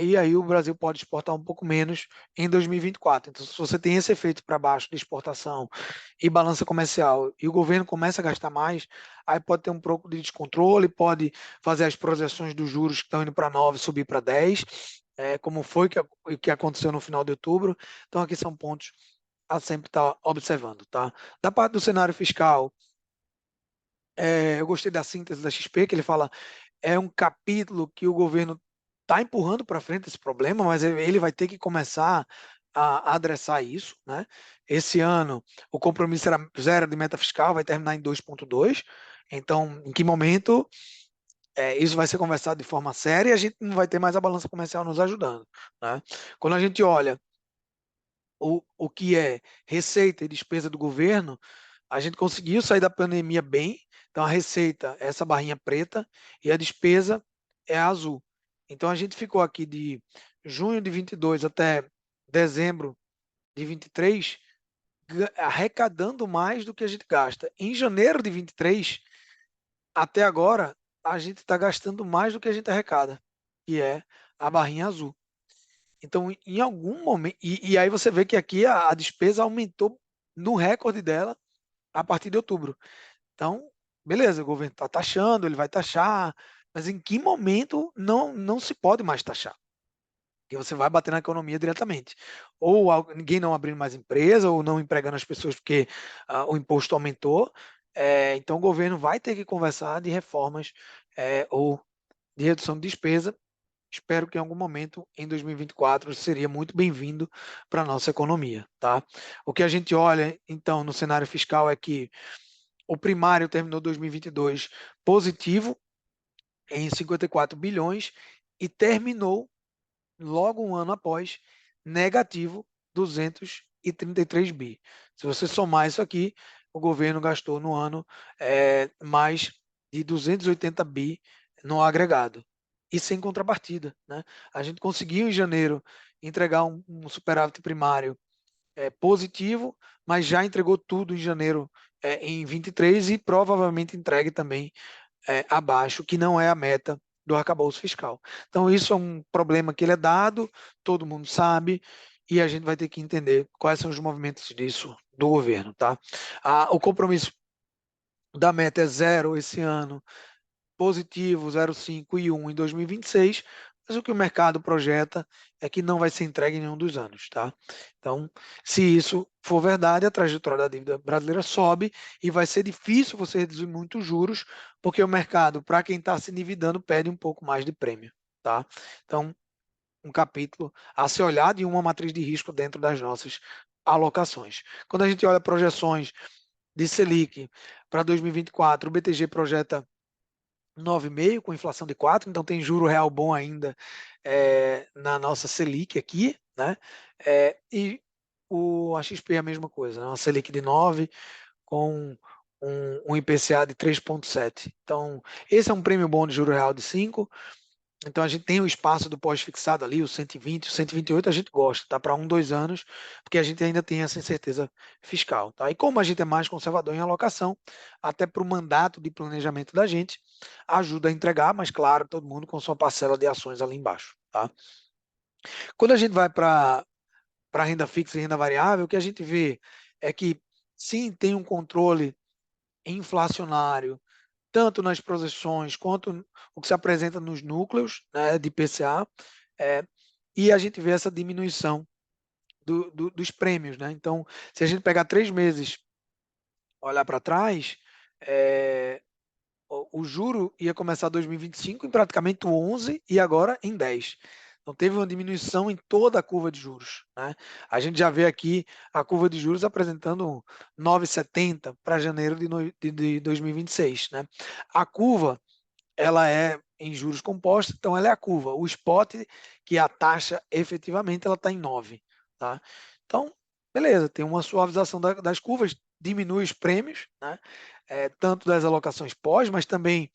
e aí o Brasil pode exportar um pouco menos em 2024. Então, se você tem esse efeito para baixo de exportação e balança comercial, e o governo começa a gastar mais, aí pode ter um pouco de descontrole, pode fazer as projeções dos juros que estão indo para 9 subir para 10, como foi que aconteceu no final de outubro. Então, aqui são pontos a sempre estar observando, tá? Da parte do cenário fiscal, eu gostei da síntese da XP, que ele fala é um capítulo que o governo está empurrando para frente esse problema, mas ele vai ter que começar a adressar isso, né? Esse ano o compromisso era zero de meta fiscal, vai terminar em 2,2. Então, em que momento isso vai ser conversado de forma séria e a gente não vai ter mais a balança comercial nos ajudando, né? Quando a gente olha o que é receita e despesa do governo, a gente conseguiu sair da pandemia bem. Então, a receita é essa barrinha preta e a despesa é a azul. Então, a gente ficou aqui de junho de 22 até dezembro de 23 arrecadando mais do que a gente gasta. Em janeiro de 23 até agora, a gente está gastando mais do que a gente arrecada, que é a barrinha azul. Então, em algum momento. E aí você vê que aqui a despesa aumentou no recorde dela a partir de outubro. Então, beleza, o governo está taxando, ele vai taxar, mas em que momento não se pode mais taxar? Porque você vai bater na economia diretamente. Ou ninguém não abrindo mais empresa, ou não empregando as pessoas porque o imposto aumentou. Então, o governo vai ter que conversar de reformas ou de redução de despesa espero que em algum momento em 2024 seria muito bem-vindo para a nossa economia, tá? O que a gente olha, então, no cenário fiscal é que o primário terminou 2022 positivo em 54 bilhões e terminou logo um ano após negativo 233 bi. Se você somar isso aqui, o governo gastou no ano mais de 280 bi no agregado e sem contrapartida, né? A gente conseguiu em janeiro entregar um superávit primário positivo, mas já entregou tudo em janeiro em 23 e provavelmente entregue também abaixo, que não é a meta do arcabouço fiscal. Então, isso é um problema que ele é dado, todo mundo sabe, e a gente vai ter que entender quais são os movimentos disso do governo, tá? O compromisso da meta é zero esse ano, positivo 0,5 e 1 em 2026, mas o que o mercado projeta é que não vai ser entregue em nenhum dos anos, tá? Então, se isso for verdade, a trajetória da dívida brasileira sobe e vai ser difícil você reduzir muito os juros, porque o mercado, para quem está se endividando, pede um pouco mais de prêmio, tá? Então, um capítulo a ser olhado e uma matriz de risco dentro das nossas alocações. Quando a gente olha projeções de Selic para 2024, o BTG projeta 9,5 com inflação de 4, então tem juro real bom ainda na nossa Selic aqui, né? E a XP é a mesma coisa, né? Uma Selic de 9 com um IPCA de 3,7. Então, esse é um prêmio bom de juro real de 5. Então a gente tem o espaço do pós-fixado ali, o 120, o 128 a gente gosta, tá? Para 2 anos, porque a gente ainda tem essa incerteza fiscal, tá? E como a gente é mais conservador em alocação, até para o mandato de planejamento da gente, ajuda a entregar, mas claro, todo mundo com sua parcela de ações ali embaixo, tá? Quando a gente vai para renda fixa e renda variável, o que a gente vê é que sim, tem um controle inflacionário, tanto nas projeções quanto o que se apresenta nos núcleos, né, de IPCA, é, e a gente vê essa diminuição dos prêmios. Né? Então, se a gente pegar 3 meses, olhar para trás, o juro ia começar 2025 em praticamente 11 e agora em 10. Então teve uma diminuição em toda a curva de juros. Né? A gente já vê aqui a curva de juros apresentando 9,70 para janeiro de 2026. Né? A curva ela é em juros compostos, então ela é a curva. O spot, que é a taxa efetivamente, ela está em 9. Tá? Então, beleza, tem uma suavização das curvas, diminui os prêmios, né? Tanto das alocações pós, mas também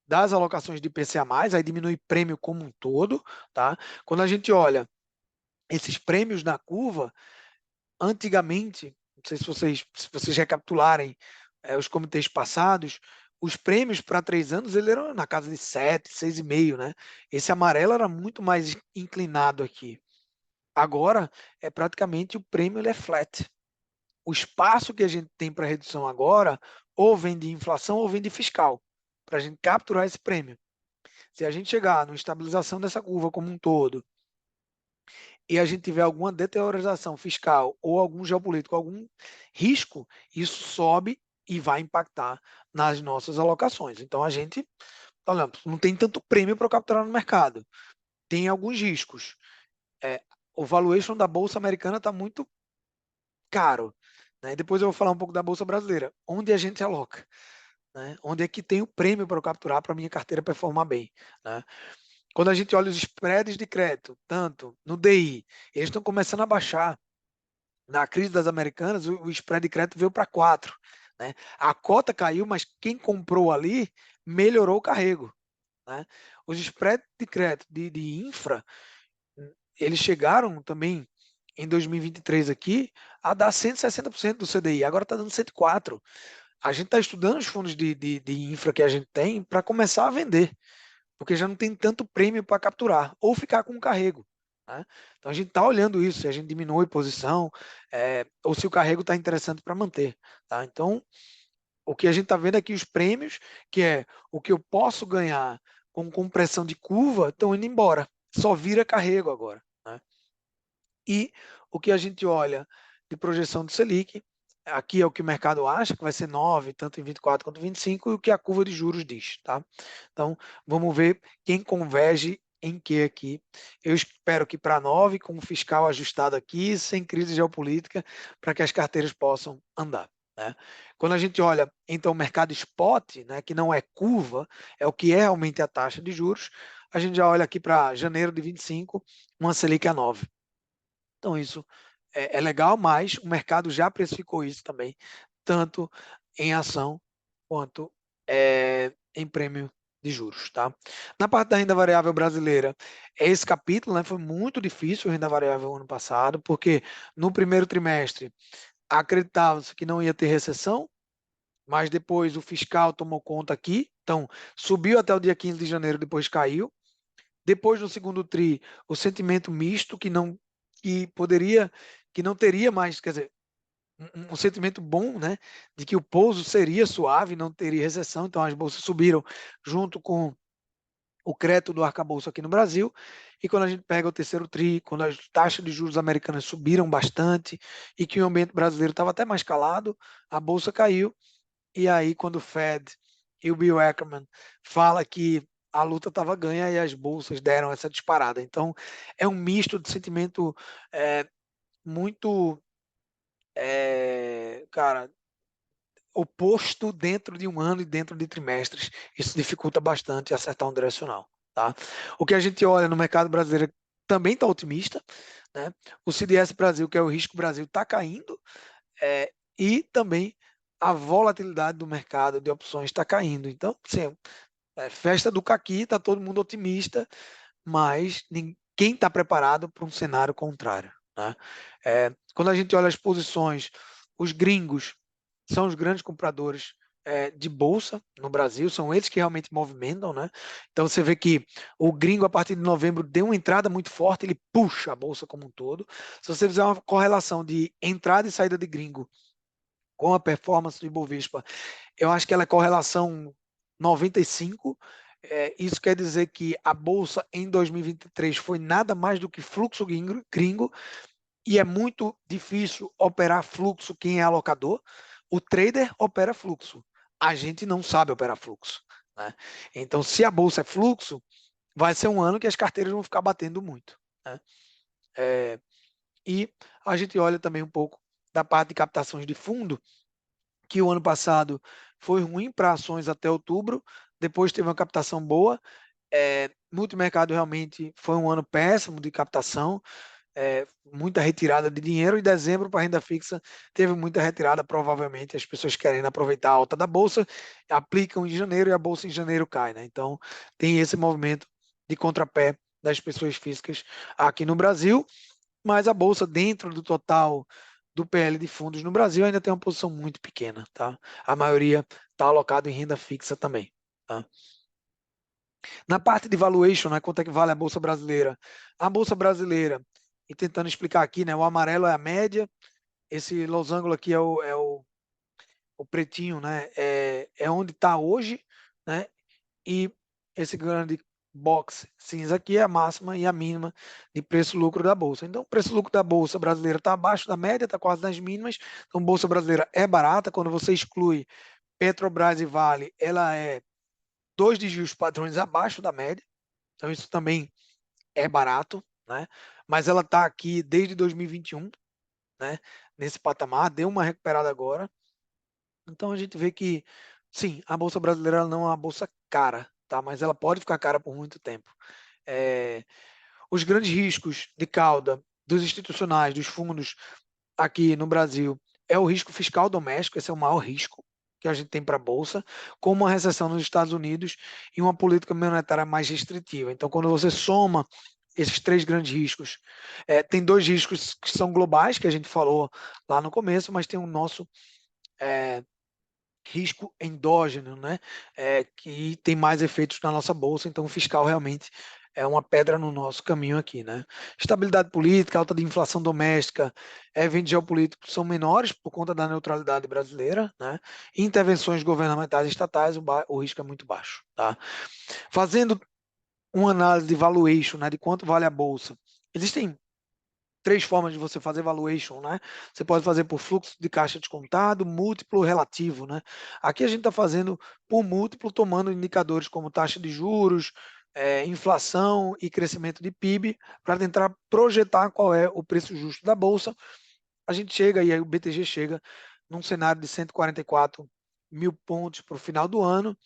das alocações de IPCA+, aí diminui prêmio como um todo. Tá? Quando a gente olha esses prêmios na curva, antigamente, não sei se vocês recapitularem os comitês passados, os prêmios para 3 anos ele eram na casa de 7, 6,5, né? Esse amarelo era muito mais inclinado aqui. Agora, praticamente o prêmio ele é flat. O espaço que a gente tem para redução agora, ou vem de inflação ou vem de fiscal, para a gente capturar esse prêmio. Se a gente chegar na estabilização dessa curva como um todo, e a gente tiver alguma deteriorização fiscal ou algum geopolítico, algum risco, isso sobe e vai impactar nas nossas alocações. Então a gente, olha, não tem tanto prêmio para capturar no mercado. Tem alguns riscos. O valuation da bolsa americana está muito caro. Né? Depois eu vou falar um pouco da bolsa brasileira. Onde a gente aloca? Né? Onde é que tem o prêmio para eu capturar para a minha carteira performar bem? Né? Quando a gente olha os spreads de crédito, tanto no DI, eles estão começando a baixar. Na crise das Americanas, o spread de crédito veio para 4. Né? A cota caiu, mas quem comprou ali melhorou o carrego. Né? Os spreads de crédito de infra, eles chegaram também em 2023 aqui a dar 160% do CDI, agora está dando 104%. A gente está estudando os fundos de infra que a gente tem para começar a vender, porque já não tem tanto prêmio para capturar, ou ficar com o carrego. Né? Então a gente está olhando isso, se a gente diminui posição, ou se o carrego está interessante para manter. Tá? Então, o que a gente está vendo aqui, os prêmios, que é o que eu posso ganhar com compressão de curva, estão indo embora. Só vira carrego agora. Né? E o que a gente olha de projeção do Selic, aqui é o que o mercado acha, que vai ser 9, tanto em 24 quanto em 25, e o que a curva de juros diz. Tá? Então, vamos ver quem converge em que aqui eu espero que para 9, com o fiscal ajustado aqui, sem crise geopolítica, para que as carteiras possam andar. Né? Quando a gente olha, então, o mercado spot, né, que não é curva, é o que é realmente a taxa de juros, a gente já olha aqui para janeiro de 25, uma Selic a 9. Então, isso é legal, mas o mercado já precificou isso também, tanto em ação quanto em prêmio de juros. Tá? Na parte da renda variável brasileira, esse capítulo, né, foi muito difícil a renda variável ano passado, porque no primeiro trimestre acreditava-se que não ia ter recessão, mas depois o fiscal tomou conta aqui, então subiu até o dia 15 de janeiro, depois caiu. Depois no segundo tri, o sentimento misto que não teria mais, quer dizer, um sentimento bom, né, de que o pouso seria suave, não teria recessão, então as bolsas subiram junto com o crédito do arcabouço aqui no Brasil, e quando a gente pega o terceiro tri, quando as taxas de juros americanas subiram bastante e que o ambiente brasileiro estava até mais calado, a bolsa caiu, e aí quando o Fed e o Bill Ackman fala que a luta estava ganha e as bolsas deram essa disparada. Então, é um misto de sentimento muito, cara, oposto dentro de um ano e dentro de trimestres. Isso dificulta bastante acertar um direcional. Tá? O que a gente olha no mercado brasileiro também está otimista. Né? O CDS Brasil, que é o risco Brasil, está caindo e também a volatilidade do mercado de opções está caindo. Então, sim, festa do caqui, está todo mundo otimista, mas quem está preparado para um cenário contrário? Né? Quando a gente olha as posições, os gringos são os grandes compradores de bolsa no Brasil, são eles que realmente movimentam, né? Então você vê que o gringo, a partir de novembro, deu uma entrada muito forte, ele puxa a bolsa como um todo. Se você fizer uma correlação de entrada e saída de gringo com a performance do Ibovespa, eu acho que ela é correlação 95. Isso quer dizer que a bolsa em 2023 foi nada mais do que fluxo gringo, e é muito difícil operar fluxo quem é alocador. O trader opera fluxo, a gente não sabe operar fluxo. Né? Então, se a bolsa é fluxo, vai ser um ano que as carteiras vão ficar batendo muito. Né? E a gente olha também um pouco da parte de captações de fundo, que o ano passado foi ruim para ações até outubro, depois teve uma captação boa. Multimercado realmente foi um ano péssimo de captação, muita retirada de dinheiro. Em dezembro, para renda fixa, teve muita retirada, provavelmente as pessoas querendo aproveitar a alta da bolsa, aplicam em janeiro e a bolsa em janeiro cai. Né? Então, tem esse movimento de contrapé das pessoas físicas aqui no Brasil, mas a bolsa, dentro do total do PL de fundos no Brasil, ainda tem uma posição muito pequena. Tá? A maioria está alocado em renda fixa também. Tá? Na parte de valuation, né, quanto é que vale a Bolsa Brasileira? A Bolsa Brasileira, e tentando explicar aqui, né, o amarelo é a média, esse losango aqui o pretinho, né, é onde está hoje, né, e esse grande box cinza aqui é a máxima e a mínima de preço-lucro da Bolsa. Então, o preço-lucro da Bolsa Brasileira está abaixo da média, está quase nas mínimas, então a Bolsa Brasileira é barata, quando você exclui Petrobras e Vale, ela é 2 desvios padrões abaixo da média, então isso também é barato, né? Mas ela está aqui desde 2021, né? Nesse patamar, deu uma recuperada agora. Então a gente vê que, sim, a Bolsa Brasileira não é uma bolsa cara, tá? Mas ela pode ficar cara por muito tempo. Os grandes riscos de cauda dos institucionais, dos fundos aqui no Brasil, é o risco fiscal doméstico, esse é o maior risco que a gente tem para a Bolsa, com uma recessão nos Estados Unidos e uma política monetária mais restritiva. Então, quando você soma esses 3 grandes riscos, tem 2 riscos que são globais, que a gente falou lá no começo, mas tem o nosso risco endógeno, né? Que tem mais efeitos na nossa Bolsa, então o fiscal realmente é uma pedra no nosso caminho aqui, né? Estabilidade política, alta de inflação doméstica, eventos geopolíticos são menores por conta da neutralidade brasileira, né? Intervenções governamentais e estatais, o risco é muito baixo, tá? Fazendo uma análise de valuation, né, de quanto vale a bolsa, existem 3 formas de você fazer valuation, né? Você pode fazer por fluxo de caixa descontado, múltiplo relativo, né? Aqui a gente está fazendo por múltiplo, tomando indicadores como taxa de juros, inflação e crescimento de PIB, para tentar projetar qual é o preço justo da Bolsa. A gente chega, e aí o BTG chega num cenário de 144 mil pontos para o final do ano,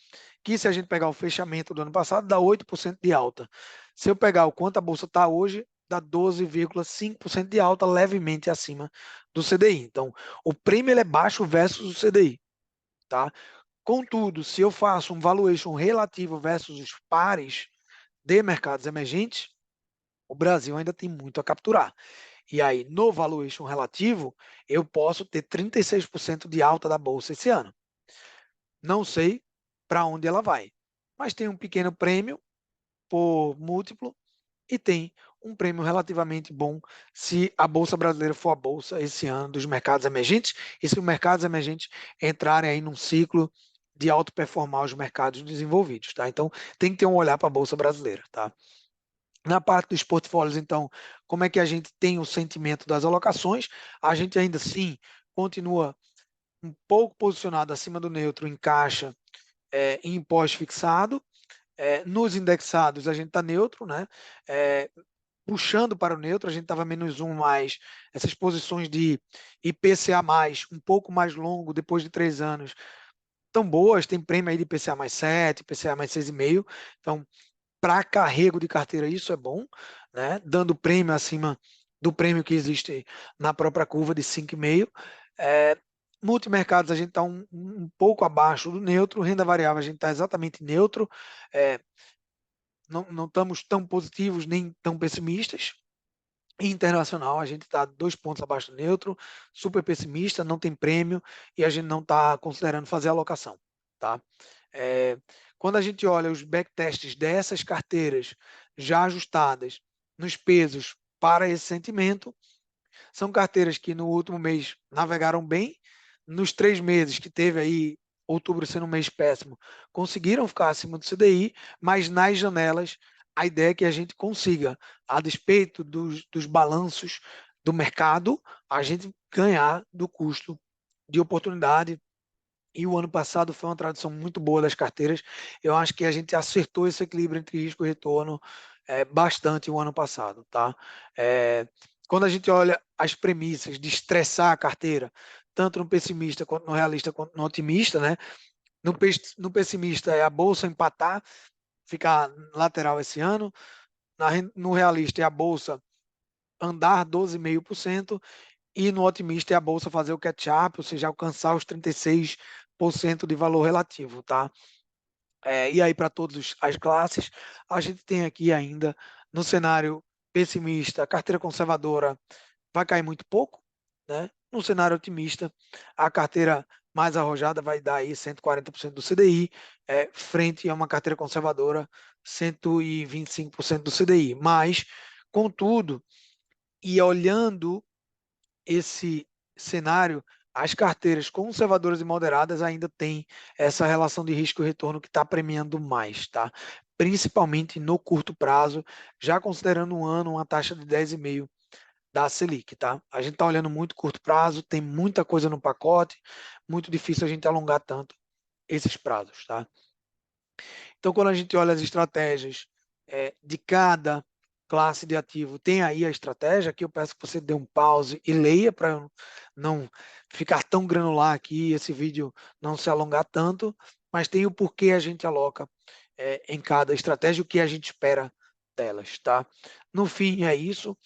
que se a gente pegar o fechamento do ano passado, dá 8% de alta. Se eu pegar o quanto a Bolsa está hoje, dá 12,5% de alta, levemente acima do CDI. Então, o prêmio ele é baixo versus o CDI. Tá? Contudo, se eu faço um valuation relativo versus os pares de mercados emergentes, o Brasil ainda tem muito a capturar. E aí, no valuation relativo, eu posso ter 36% de alta da Bolsa esse ano. Não sei para onde ela vai, mas tem um pequeno prêmio por múltiplo e tem um prêmio relativamente bom se a Bolsa Brasileira for a Bolsa esse ano dos mercados emergentes e se os mercados emergentes entrarem aí num ciclo de auto-performar os mercados desenvolvidos, tá? Então, tem que ter um olhar para a Bolsa Brasileira, tá? Na parte dos portfólios, então, como é que a gente tem o sentimento das alocações? A gente ainda assim continua um pouco posicionado acima do neutro em caixa, em pós-fixado. Nos indexados, a gente está neutro, né? Puxando para o neutro, a gente estava menos um mais. Essas posições de IPCA, um pouco mais longo, depois de 3 anos, tão boas. Tem prêmio aí de IPCA mais 7, IPCA mais 6,5. Então, para carrego de carteira, isso é bom, né? Dando prêmio acima do prêmio que existe na própria curva de 5,5. Multimercados, a gente está um pouco abaixo do neutro. Renda variável, a gente está exatamente neutro. É, não estamos tão positivos nem tão pessimistas. Internacional, a gente está 2 pontos abaixo do neutro, super pessimista, não tem prêmio e a gente não está considerando fazer alocação. Tá? É, quando a gente olha os backtests dessas carteiras já ajustadas nos pesos para esse sentimento, são carteiras que no último mês navegaram bem, nos 3 meses que teve aí, outubro sendo um mês péssimo, conseguiram ficar acima do CDI, mas nas janelas a ideia é que a gente consiga, a despeito dos balanços do mercado, a gente ganhar do custo de oportunidade. E o ano passado foi uma tradução muito boa das carteiras. Eu acho que a gente acertou esse equilíbrio entre risco e retorno bastante o ano passado, tá? Quando a gente olha as premissas de estressar a carteira, tanto no pessimista quanto no realista quanto no otimista, né? No pessimista é a bolsa empatar, ficar lateral esse ano. No realista é a bolsa andar 12,5% e no otimista é a bolsa fazer o catch-up, ou seja, alcançar os 36% de valor relativo, tá? E aí para todas as classes, a gente tem aqui ainda no cenário pessimista, a carteira conservadora vai cair muito pouco, né? No cenário otimista, a carteira mais arrojada vai dar aí 140% do CDI, frente a uma carteira conservadora 125% do CDI. Mas, contudo, e olhando esse cenário, as carteiras conservadoras e moderadas ainda têm essa relação de risco e retorno que está premiando mais, tá? Principalmente no curto prazo, já considerando um ano, uma taxa de 10,5 da Selic, tá? A gente está olhando muito curto prazo, tem muita coisa no pacote, muito difícil a gente alongar tanto esses prazos, tá? Então, quando a gente olha as estratégias de cada classe de ativo, tem aí a estratégia, aqui eu peço que você dê um pause e leia para eu não ficar tão granular aqui, esse vídeo não se alongar tanto, mas tem o porquê a gente aloca em cada estratégia, o que a gente espera delas, tá? No fim, é isso,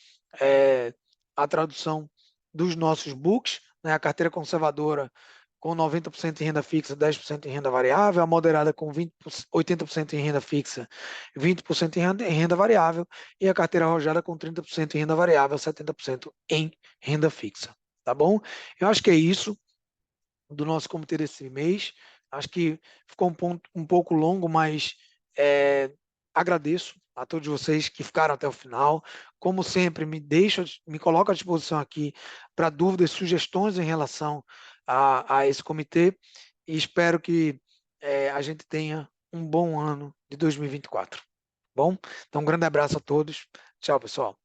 a tradução dos nossos books, né? A carteira conservadora com 90% em renda fixa, 10% em renda variável, a moderada com 80% em renda fixa, 20% em renda variável, e a carteira arrojada com 30% em renda variável, 70% em renda fixa. Tá bom? Eu acho que é isso do nosso comitê desse mês. Acho que ficou um pouco longo, mas agradeço a todos vocês que ficaram até o final. Como sempre, me coloco à disposição aqui para dúvidas, sugestões em relação a esse comitê e espero que a gente tenha um bom ano de 2024. Bom? Então, um grande abraço a todos. Tchau, pessoal.